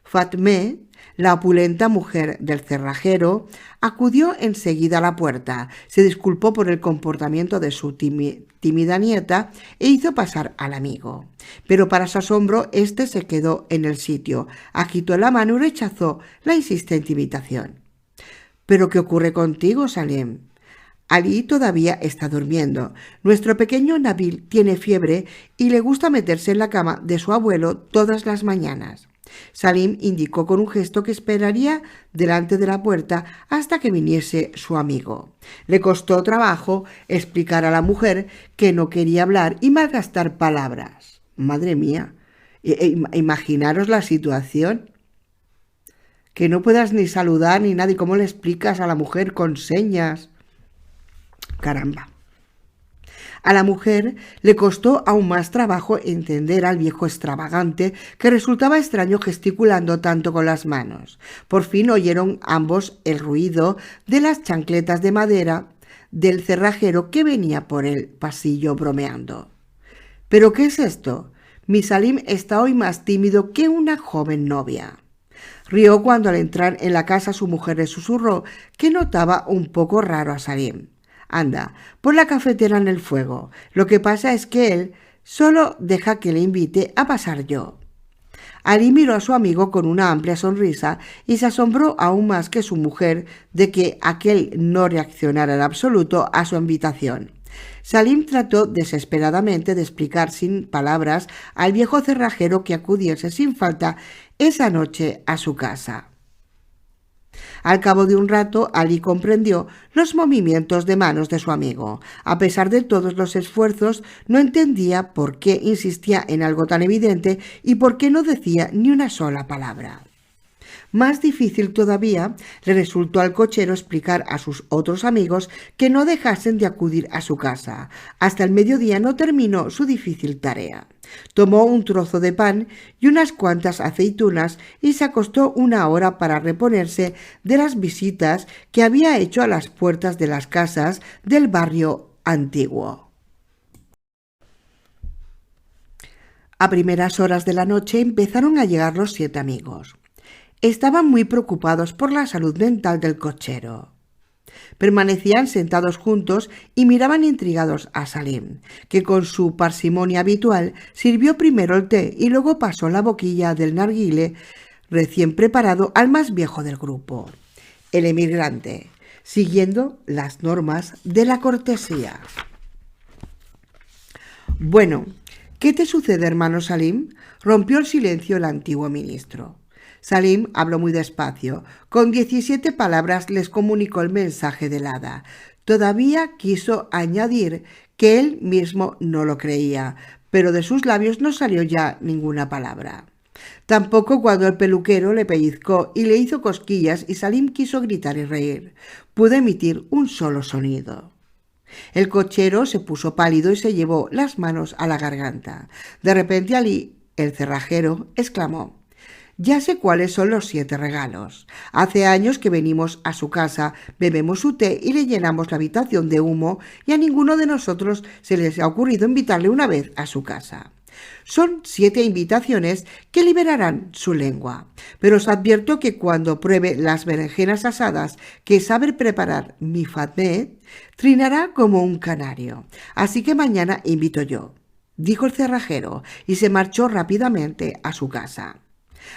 Fatmé, la opulenta mujer del cerrajero, acudió enseguida a la puerta, se disculpó por el comportamiento de su tímida nieta e hizo pasar al amigo. Pero para su asombro, éste se quedó en el sitio, agitó la mano y rechazó la insistente invitación. «¿Pero qué ocurre contigo, Salim?» «Ali todavía está durmiendo. Nuestro pequeño Nabil tiene fiebre y le gusta meterse en la cama de su abuelo todas las mañanas». Salim indicó con un gesto que esperaría delante de la puerta hasta que viniese su amigo. Le costó trabajo explicar a la mujer que no quería hablar y malgastar palabras. Madre mía, imaginaros la situación. Que no puedas ni saludar ni nada, y cómo le explicas a la mujer con señas. Caramba. A la mujer le costó aún más trabajo entender al viejo extravagante que resultaba extraño gesticulando tanto con las manos. Por fin oyeron ambos el ruido de las chancletas de madera del cerrajero que venía por el pasillo bromeando. «¿Pero qué es esto? Mi Salim está hoy más tímido que una joven novia». Rió cuando al entrar en la casa su mujer le susurró que notaba un poco raro a Salim. «Anda, pon la cafetera en el fuego. Lo que pasa es que él solo deja que le invite a pasar yo». Ali miró a su amigo con una amplia sonrisa y se asombró aún más que su mujer de que aquel no reaccionara en absoluto a su invitación. Salim trató desesperadamente de explicar sin palabras al viejo cerrajero que acudiese sin falta esa noche a su casa. Al cabo de un rato, Ali comprendió los movimientos de manos de su amigo. A pesar de todos los esfuerzos, no entendía por qué insistía en algo tan evidente y por qué no decía ni una sola palabra. Más difícil todavía le resultó al cochero explicar a sus otros amigos que no dejasen de acudir a su casa. Hasta el mediodía no terminó su difícil tarea. Tomó un trozo de pan y unas cuantas aceitunas y se acostó una hora para reponerse de las visitas que había hecho a las puertas de las casas del barrio antiguo. A primeras horas de la noche empezaron a llegar los 7 amigos. Estaban muy preocupados por la salud mental del cochero. Permanecían sentados juntos y miraban intrigados a Salim, que con su parsimonia habitual sirvió primero el té y luego pasó la boquilla del narguilé, recién preparado al más viejo del grupo, el emigrante, siguiendo las normas de la cortesía. «Bueno, ¿qué te sucede, hermano Salim?», rompió el silencio el antiguo ministro. Salim habló muy despacio. Con 17 palabras les comunicó el mensaje del hada. Todavía quiso añadir que él mismo no lo creía, pero de sus labios no salió ya ninguna palabra. Tampoco cuando el peluquero le pellizcó y le hizo cosquillas y Salim quiso gritar y reír. Pudo emitir un solo sonido. El cochero se puso pálido y se llevó las manos a la garganta. De repente Ali, el cerrajero, exclamó: «Ya sé cuáles son los 7 regalos. Hace años que venimos a su casa, bebemos su té y le llenamos la habitación de humo, y a ninguno de nosotros se les ha ocurrido invitarle una vez a su casa. Son 7 invitaciones que liberarán su lengua, pero os advierto que cuando pruebe las berenjenas asadas que sabe preparar mi Fatmet, trinará como un canario. Así que mañana invito yo», dijo el cerrajero, y se marchó rápidamente a su casa.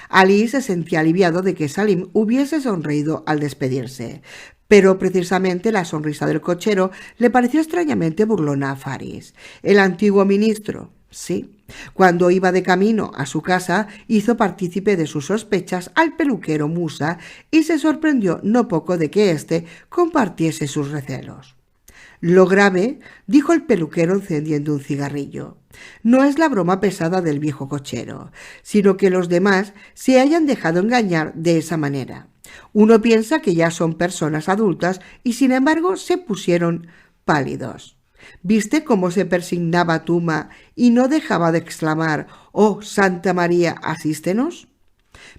Ali se sentía aliviado de que Salim hubiese sonreído al despedirse, pero precisamente la sonrisa del cochero le pareció extrañamente burlona a Faris. El antiguo ministro, sí, cuando iba de camino a su casa, hizo partícipe de sus sospechas al peluquero Musa y se sorprendió no poco de que éste compartiese sus recelos. «Lo grave», dijo el peluquero encendiendo un cigarrillo, «no es la broma pesada del viejo cochero, sino que los demás se hayan dejado engañar de esa manera. Uno piensa que ya son personas adultas y sin embargo se pusieron pálidos. ¿Viste cómo se persignaba Tuma y no dejaba de exclamar: «Oh, Santa María, asístenos»?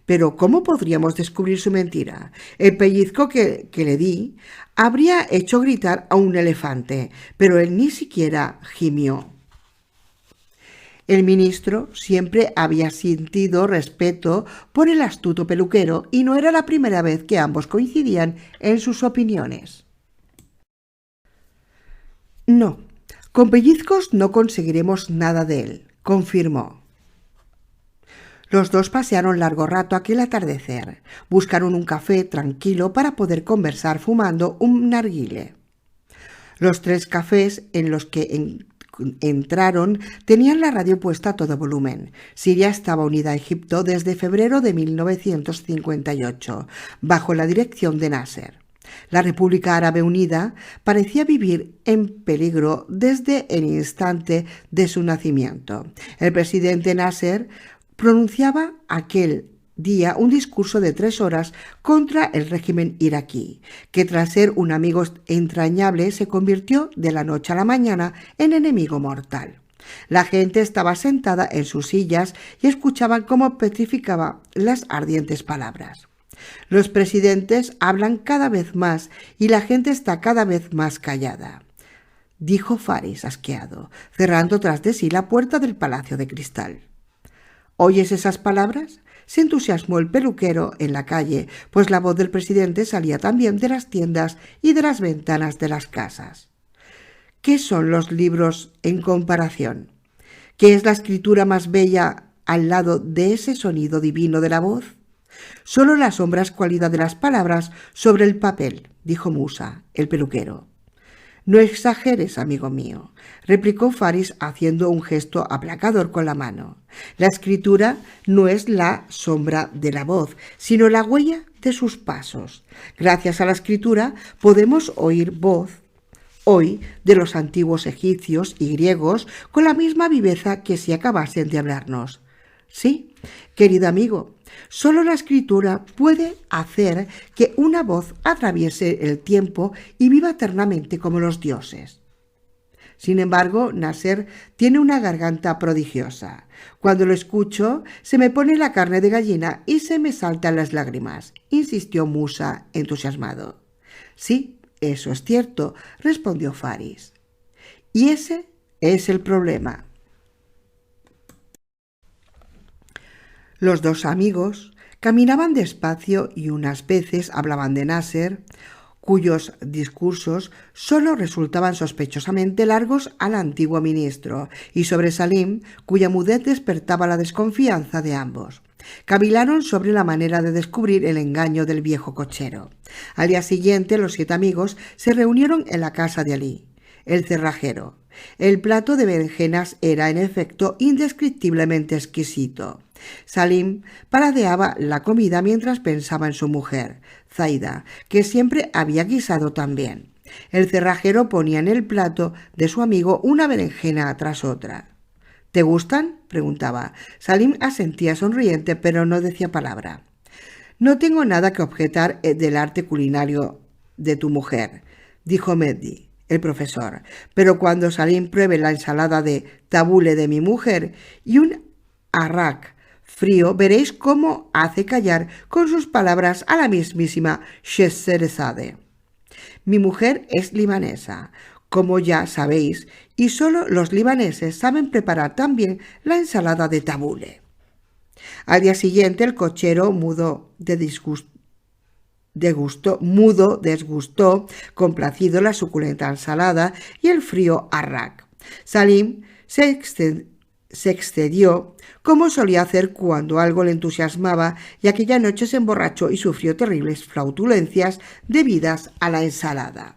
Pero ¿cómo podríamos descubrir su mentira? El pellizco que le di habría hecho gritar a un elefante, pero él ni siquiera gimió». El ministro siempre había sentido respeto por el astuto peluquero y no era la primera vez que ambos coincidían en sus opiniones. «No, con pellizcos no conseguiremos nada de él», confirmó. Los dos pasearon largo rato aquel atardecer. Buscaron un café tranquilo para poder conversar fumando un narguile. Los 3 cafés en los que entraron tenían la radio puesta a todo volumen. Siria estaba unida a Egipto desde febrero de 1958, bajo la dirección de Nasser. La República Árabe Unida parecía vivir en peligro desde el instante de su nacimiento. El presidente Nasser pronunciaba aquel día un discurso de 3 horas contra el régimen iraquí, que tras ser un amigo entrañable se convirtió de la noche a la mañana en enemigo mortal. La gente estaba sentada en sus sillas y escuchaban cómo petrificaba las ardientes palabras. Los presidentes hablan cada vez más y la gente está cada vez más callada, dijo Faris asqueado, cerrando tras de sí la puerta del Palacio de Cristal. ¿Oyes esas palabras?, se entusiasmó el peluquero en la calle, pues la voz del presidente salía también de las tiendas y de las ventanas de las casas. ¿Qué son los libros en comparación? ¿Qué es la escritura más bella al lado de ese sonido divino de la voz? Solo la asombras cualidad de las palabras sobre el papel, dijo Musa, el peluquero. «No exageres, amigo mío», replicó Faris haciendo un gesto aplacador con la mano. «La escritura no es la sombra de la voz, sino la huella de sus pasos. Gracias a la escritura podemos oír voz hoy de los antiguos egipcios y griegos con la misma viveza que si acabasen de hablarnos. Sí, querido amigo, solo la escritura puede hacer que una voz atraviese el tiempo y viva eternamente como los dioses». Sin embargo, Nasser tiene una garganta prodigiosa. Cuando lo escucho, se me pone la carne de gallina y se me saltan las lágrimas, insistió Musa entusiasmado. «Sí, eso es cierto», respondió Faris. «Y ese es el problema». Los 2 amigos caminaban despacio y unas veces hablaban de Nasser, cuyos discursos solo resultaban sospechosamente largos al antiguo ministro, y sobre Salim, cuya mudez despertaba la desconfianza de ambos. Cavilaron sobre la manera de descubrir el engaño del viejo cochero. Al día siguiente, los 7 amigos se reunieron en la casa de Alí, el cerrajero. El plato de berenjenas era, en efecto, indescriptiblemente exquisito. Salim paladeaba la comida mientras pensaba en su mujer, Zaida, que siempre había guisado tan bien. El cerrajero ponía en el plato de su amigo una berenjena tras otra. ¿Te gustan?, preguntaba. Salim asentía sonriente, pero no decía palabra. No tengo nada que objetar del arte culinario de tu mujer, dijo Mehdi, el profesor, pero cuando Salim pruebe la ensalada de tabule de mi mujer y un arrak frío, veréis cómo hace callar con sus palabras a la mismísima Scheherazade. Mi mujer es libanesa, como ya sabéis, y solo los libaneses saben preparar también la ensalada de tabule. Al día siguiente el cochero desgustó complacido la suculenta ensalada y el frío arrak. Salim se excedió, como solía hacer cuando algo le entusiasmaba, y aquella noche se emborrachó y sufrió terribles flautulencias debidas a la ensalada.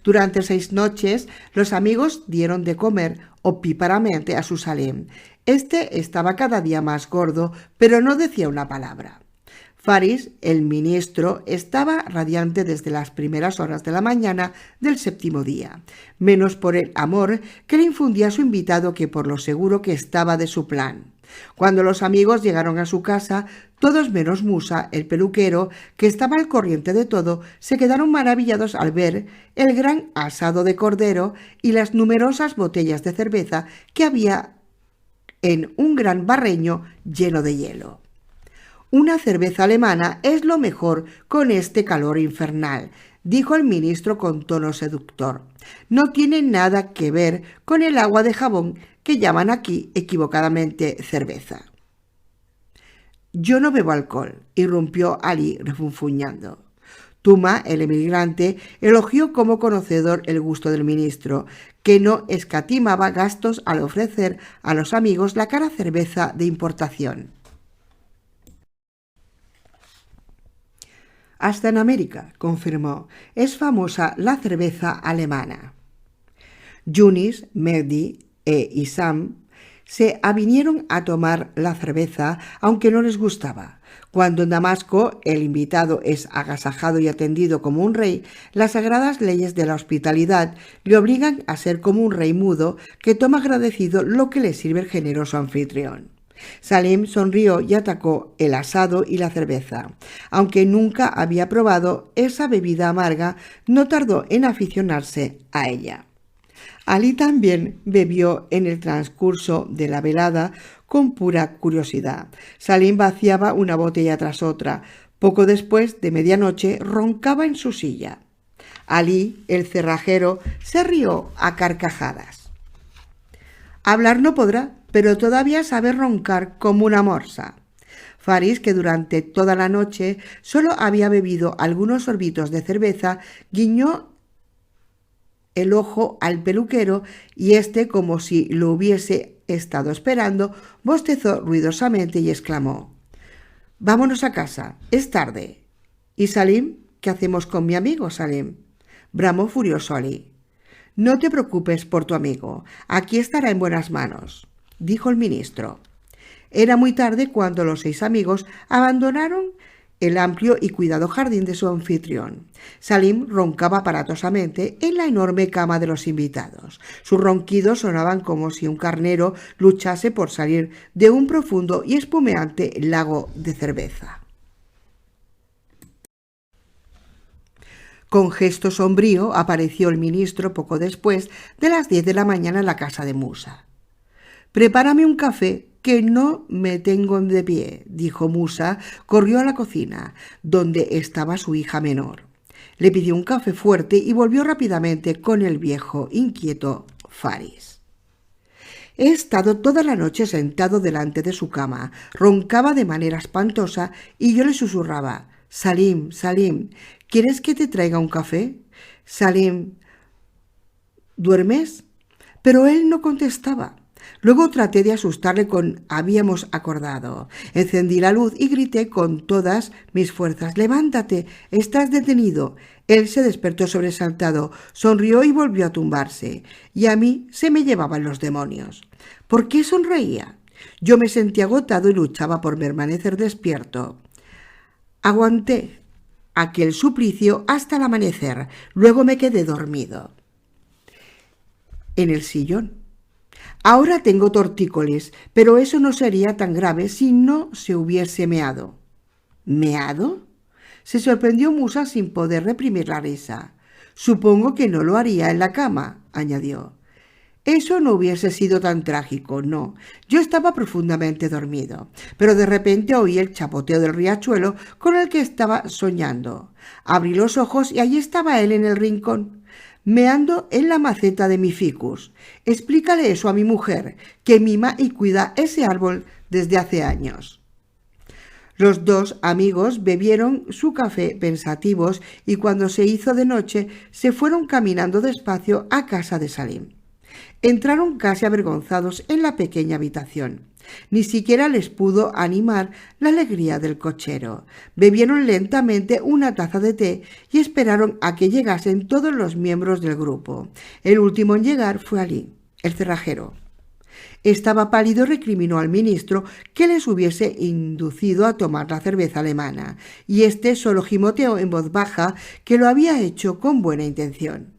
Durante 6 noches los amigos dieron de comer opíparamente a su Salim. Este estaba cada día más gordo, pero no decía una palabra. Faris, el ministro, estaba radiante desde las primeras horas de la mañana del 7º día, menos por el amor que le infundía a su invitado que por lo seguro que estaba de su plan. Cuando los amigos llegaron a su casa, todos menos Musa, el peluquero, que estaba al corriente de todo, se quedaron maravillados al ver el gran asado de cordero y las numerosas botellas de cerveza que había en un gran barreño lleno de hielo. Una cerveza alemana es lo mejor con este calor infernal, dijo el ministro con tono seductor. No tiene nada que ver con el agua de jabón que llaman aquí equivocadamente cerveza. Yo no bebo alcohol, irrumpió Alí refunfuñando. Tuma, el emigrante, elogió como conocedor el gusto del ministro, que no escatimaba gastos al ofrecer a los amigos la cara cerveza de importación. Hasta en América, confirmó, es famosa la cerveza alemana. Yunis, Mehdi e Isam se avinieron a tomar la cerveza, aunque no les gustaba. Cuando en Damasco el invitado es agasajado y atendido como un rey, las sagradas leyes de la hospitalidad le obligan a ser como un rey mudo que toma agradecido lo que le sirve el generoso anfitrión. Salim sonrió y atacó el asado y la cerveza. Aunque nunca había probado esa bebida amarga, no tardó en aficionarse a ella. Alí también bebió en el transcurso de la velada con pura curiosidad. Salim vaciaba una botella tras otra. Poco después de medianoche roncaba en su silla. Alí, el cerrajero, se rió a carcajadas. Hablar no podrá, pero todavía sabe roncar como una morsa. Faris, que durante toda la noche solo había bebido algunos sorbitos de cerveza, guiñó el ojo al peluquero y éste, como si lo hubiese estado esperando, bostezó ruidosamente y exclamó: «Vámonos a casa, es tarde». «¿Y Salim? ¿Qué hacemos con mi amigo Salim?», bramó furioso Alí. «No te preocupes por tu amigo, aquí estará en buenas manos», dijo el ministro. Era muy tarde cuando los 6 amigos abandonaron el amplio y cuidado jardín de su anfitrión. Salim roncaba aparatosamente en la enorme cama de los invitados. Sus ronquidos sonaban como si un carnero luchase por salir de un profundo y espumeante lago de cerveza. Con gesto sombrío apareció el ministro poco después de las 10 de la mañana en la casa de Musa. «Prepárame un café, que no me tengo de pie», dijo Musa. Corrió a la cocina, donde estaba su hija menor. Le pidió un café fuerte y volvió rápidamente con el viejo inquieto Faris. «He estado toda la noche sentado delante de su cama. Roncaba de manera espantosa y yo le susurraba: Salim, Salim, ¿quieres que te traiga un café? Salim, ¿duermes?». Pero él no contestaba. Luego traté de asustarle con habíamos acordado. Encendí la luz y grité con todas mis fuerzas: «¡Levántate! ¡Estás detenido!». Él se despertó sobresaltado, sonrió y volvió a tumbarse, y a mí se me llevaban los demonios. ¿Por qué sonreía? Yo me sentí agotado y luchaba por permanecer despierto. Aguanté aquel suplicio hasta el amanecer, luego me quedé dormido en el sillón. Ahora tengo tortícolis, pero eso no sería tan grave si no se hubiese meado. ¿Meado?, se sorprendió Musa sin poder reprimir la risa. Supongo que no lo haría en la cama, añadió. Eso no hubiese sido tan trágico, no. Yo estaba profundamente dormido, pero de repente oí el chapoteo del riachuelo con el que estaba soñando. Abrí los ojos y allí estaba él en el rincón, meando en la maceta de mi ficus. Explícale eso a mi mujer, que mima y cuida ese árbol desde hace años. Los dos amigos bebieron su café pensativos y cuando se hizo de noche se fueron caminando despacio a casa de Salim. Entraron casi avergonzados en la pequeña habitación. Ni siquiera les pudo animar la alegría del cochero. Bebieron lentamente una taza de té y esperaron a que llegasen todos los miembros del grupo. El último en llegar fue Ali, el cerrajero. Estaba pálido y recriminó al ministro que les hubiese inducido a tomar la cerveza alemana, y éste solo gimoteó en voz baja que lo había hecho con buena intención.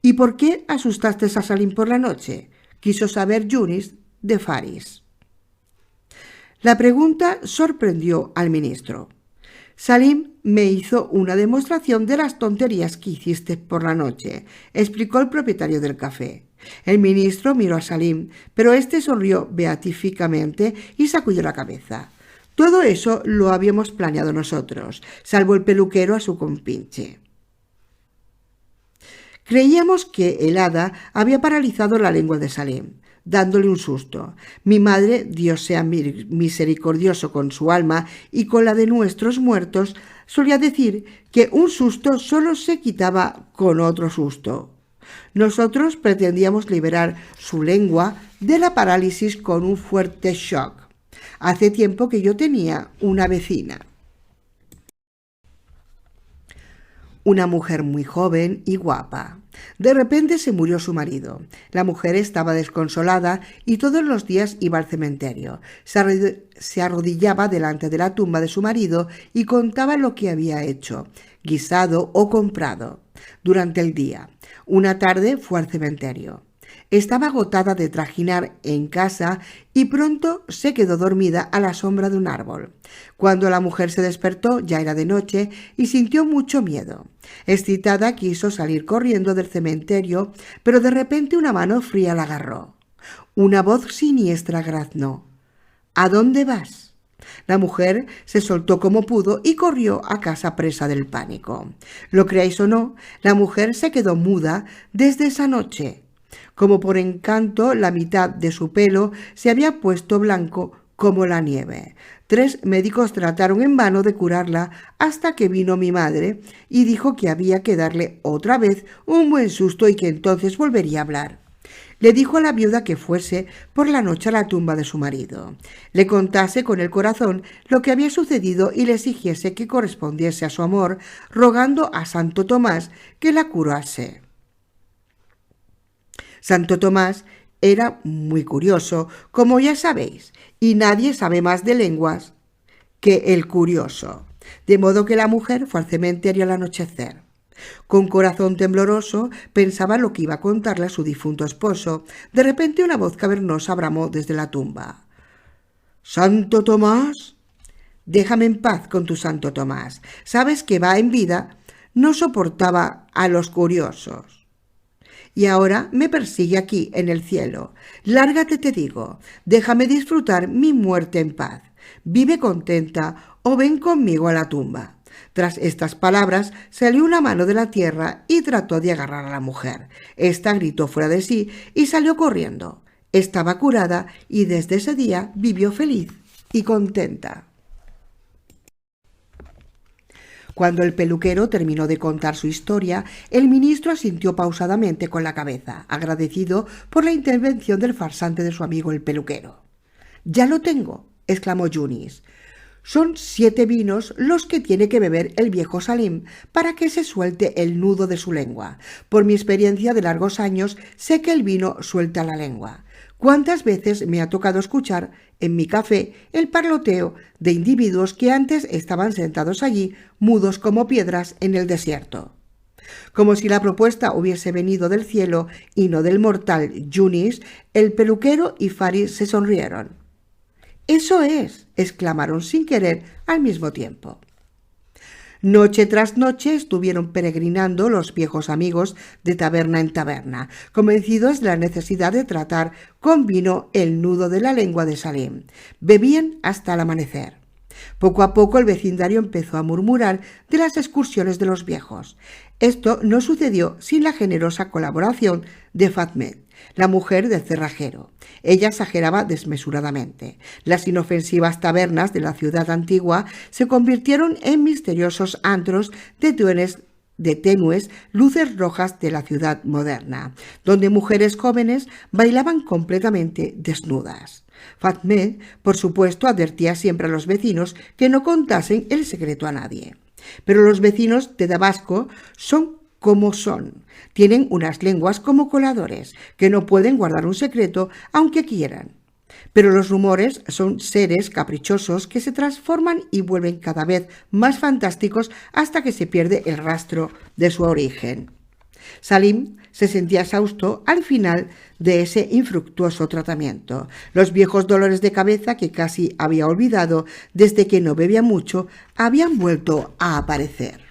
¿Y por qué asustaste a Salim por la noche?, quiso saber Yunis de Faris. La pregunta sorprendió al ministro. Salim me hizo una demostración de las tonterías que hiciste por la noche, explicó el propietario del café. El ministro miró a Salim, pero éste sonrió beatíficamente y sacudió la cabeza. Todo eso lo habíamos planeado nosotros, salvo el peluquero a su compinche. Creíamos que el hada había paralizado la lengua de Salim, dándole un susto. Mi madre, Dios sea misericordioso con su alma y con la de nuestros muertos, solía decir que un susto solo se quitaba con otro susto. Nosotros pretendíamos liberar su lengua de la parálisis con un fuerte shock. Hace tiempo que yo tenía una vecina, una mujer muy joven y guapa. De repente se murió su marido. La mujer estaba desconsolada y todos los días iba al cementerio. Se arrodillaba delante de la tumba de su marido y contaba lo que había hecho, guisado o comprado durante el día. Una tarde fue al cementerio. Estaba agotada de trajinar en casa y pronto se quedó dormida a la sombra de un árbol. Cuando la mujer se despertó ya era de noche y sintió mucho miedo. Excitada quiso salir corriendo del cementerio, pero de repente una mano fría la agarró. Una voz siniestra graznó: «¿A dónde vas?». La mujer se soltó como pudo y corrió a casa presa del pánico. Lo creáis o no, la mujer se quedó muda desde esa noche. Como por encanto, la mitad de su pelo se había puesto blanco como la nieve. 3 médicos trataron en vano de curarla hasta que vino mi madre y dijo que había que darle otra vez un buen susto y que entonces volvería a hablar. Le dijo a la viuda que fuese por la noche a la tumba de su marido, le contase con el corazón lo que había sucedido y le exigiese que correspondiese a su amor, rogando a Santo Tomás que la curase. Santo Tomás era muy curioso, como ya sabéis, y nadie sabe más de lenguas que el curioso, de modo que la mujer fue al cementerio al anochecer. Con corazón tembloroso pensaba lo que iba a contarle a su difunto esposo. De repente una voz cavernosa bramó desde la tumba: «¿Santo Tomás?». «Déjame en paz con tu Santo Tomás. Sabes que va en vida, no soportaba a los curiosos. Y ahora me persigue aquí en el cielo. Lárgate, te digo. Déjame disfrutar mi muerte en paz. Vive contenta o ven conmigo a la tumba». Tras estas palabras salió una mano de la tierra y trató de agarrar a la mujer. Esta gritó fuera de sí y salió corriendo. Estaba curada y desde ese día vivió feliz y contenta. Cuando el peluquero terminó de contar su historia, el ministro asintió pausadamente con la cabeza, agradecido por la intervención del farsante de su amigo el peluquero. «Ya lo tengo», exclamó Yunis. «Son 7 vinos los que tiene que beber el viejo Salim para que se suelte el nudo de su lengua. Por mi experiencia de largos años sé que el vino suelta la lengua. ¿Cuántas veces me ha tocado escuchar en mi café el parloteo de individuos que antes estaban sentados allí, mudos como piedras en el desierto?» Como si la propuesta hubiese venido del cielo y no del mortal Yunis, el peluquero y Faris se sonrieron. «Eso es», exclamaron sin querer al mismo tiempo. Noche tras noche estuvieron peregrinando los viejos amigos de taberna en taberna, convencidos de la necesidad de tratar con vino el nudo de la lengua de Salim. Bebían hasta el amanecer. Poco a poco el vecindario empezó a murmurar de las excursiones de los viejos. Esto no sucedió sin la generosa colaboración de Fatmed, la mujer del cerrajero. Ella exageraba desmesuradamente. Las inofensivas tabernas de la ciudad antigua se convirtieron en misteriosos antros de tenues luces rojas de la ciudad moderna, donde mujeres jóvenes bailaban completamente desnudas. Fatmed, por supuesto, advertía siempre a los vecinos que no contasen el secreto a nadie. Pero los vecinos de Damasco son como son. Tienen unas lenguas como coladores, que no pueden guardar un secreto aunque quieran. Pero los rumores son seres caprichosos que se transforman y vuelven cada vez más fantásticos hasta que se pierde el rastro de su origen. Salim se sentía exhausto al final de ese infructuoso tratamiento. Los viejos dolores de cabeza que casi había olvidado desde que no bebía mucho habían vuelto a aparecer.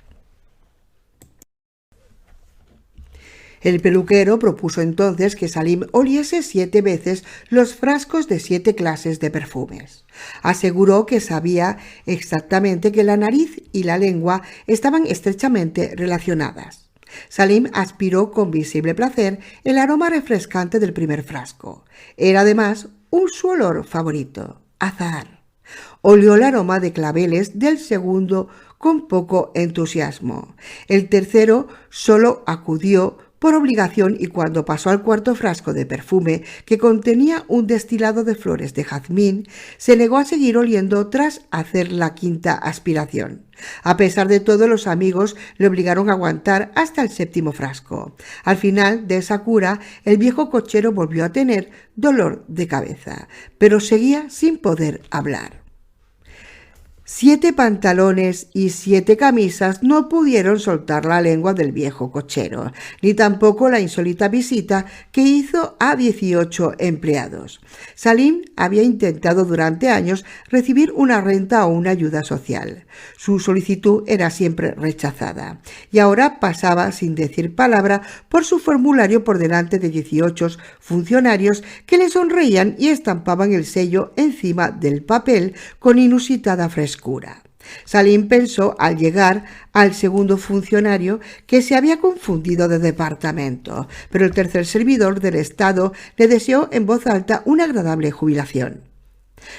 El peluquero propuso entonces que Salim oliese 7 veces los frascos de 7 clases de perfumes. Aseguró que sabía exactamente que la nariz y la lengua estaban estrechamente relacionadas. Salim aspiró con visible placer el aroma refrescante del primer frasco. Era además su olor favorito, azahar. Olió el aroma de claveles del segundo con poco entusiasmo. El tercero solo acudió por obligación y cuando pasó al cuarto frasco de perfume, que contenía un destilado de flores de jazmín, se negó a seguir oliendo tras hacer la quinta aspiración. A pesar de todo, los amigos le obligaron a aguantar hasta el 7º frasco. Al final de esa cura, el viejo cochero volvió a tener dolor de cabeza, pero seguía sin poder hablar. 7 pantalones y 7 camisas no pudieron soltar la lengua del viejo cochero, ni tampoco la insólita visita que hizo a 18 empleados. Salim había intentado durante años recibir una renta o una ayuda social. Su solicitud era siempre rechazada, y ahora pasaba sin decir palabra por su formulario por delante de 18 funcionarios que le sonreían y estampaban el sello encima del papel con inusitada frescura. Salim pensó al llegar al segundo funcionario que se había confundido de departamento, pero el tercer servidor del Estado le deseó en voz alta una agradable jubilación.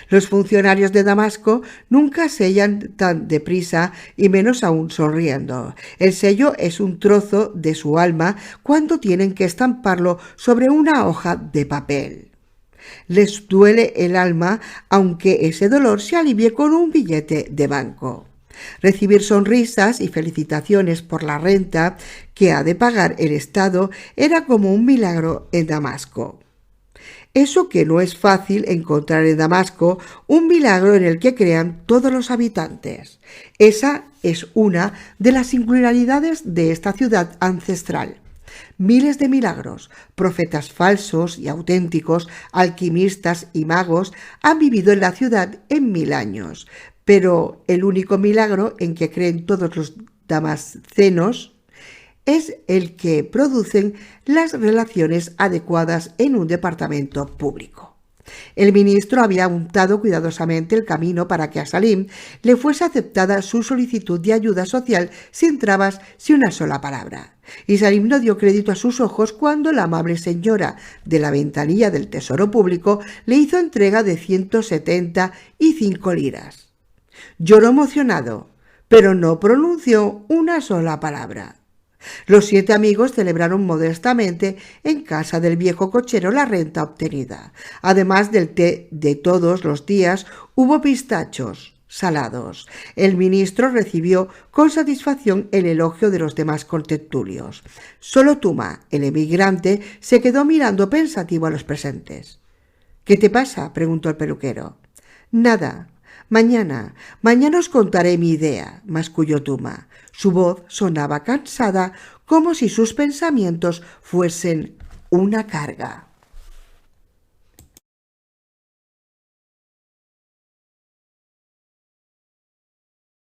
Los funcionarios de Damasco nunca sellan tan deprisa y menos aún sonriendo. El sello es un trozo de su alma cuando tienen que estamparlo sobre una hoja de papel. Les duele el alma, aunque ese dolor se alivie con un billete de banco. Recibir sonrisas y felicitaciones por la renta que ha de pagar el Estado era como un milagro en Damasco. Eso que no es fácil encontrar en Damasco, un milagro en el que crean todos los habitantes. Esa es una de las singularidades de esta ciudad ancestral. Miles de milagros, profetas falsos y auténticos, alquimistas y magos han vivido en la ciudad en 1000 años, pero el único milagro en que creen todos los damascenos es el que producen las relaciones adecuadas en un departamento público. El ministro había untado cuidadosamente el camino para que a Salim le fuese aceptada su solicitud de ayuda social sin trabas, sin una sola palabra. Y Salim no dio crédito a sus ojos cuando la amable señora de la ventanilla del Tesoro Público le hizo entrega de 175 liras. Lloró emocionado, pero no pronunció una sola palabra. Los 7 amigos celebraron modestamente en casa del viejo cochero la renta obtenida. Además del té de todos los días, hubo pistachos salados. El ministro recibió con satisfacción el elogio de los demás contertulios. Solo Tuma, el emigrante, se quedó mirando pensativo a los presentes. «¿Qué te pasa?», preguntó el peluquero. «Nada. Mañana os contaré mi idea», masculló Tuma. Su voz sonaba cansada, como si sus pensamientos fuesen una carga.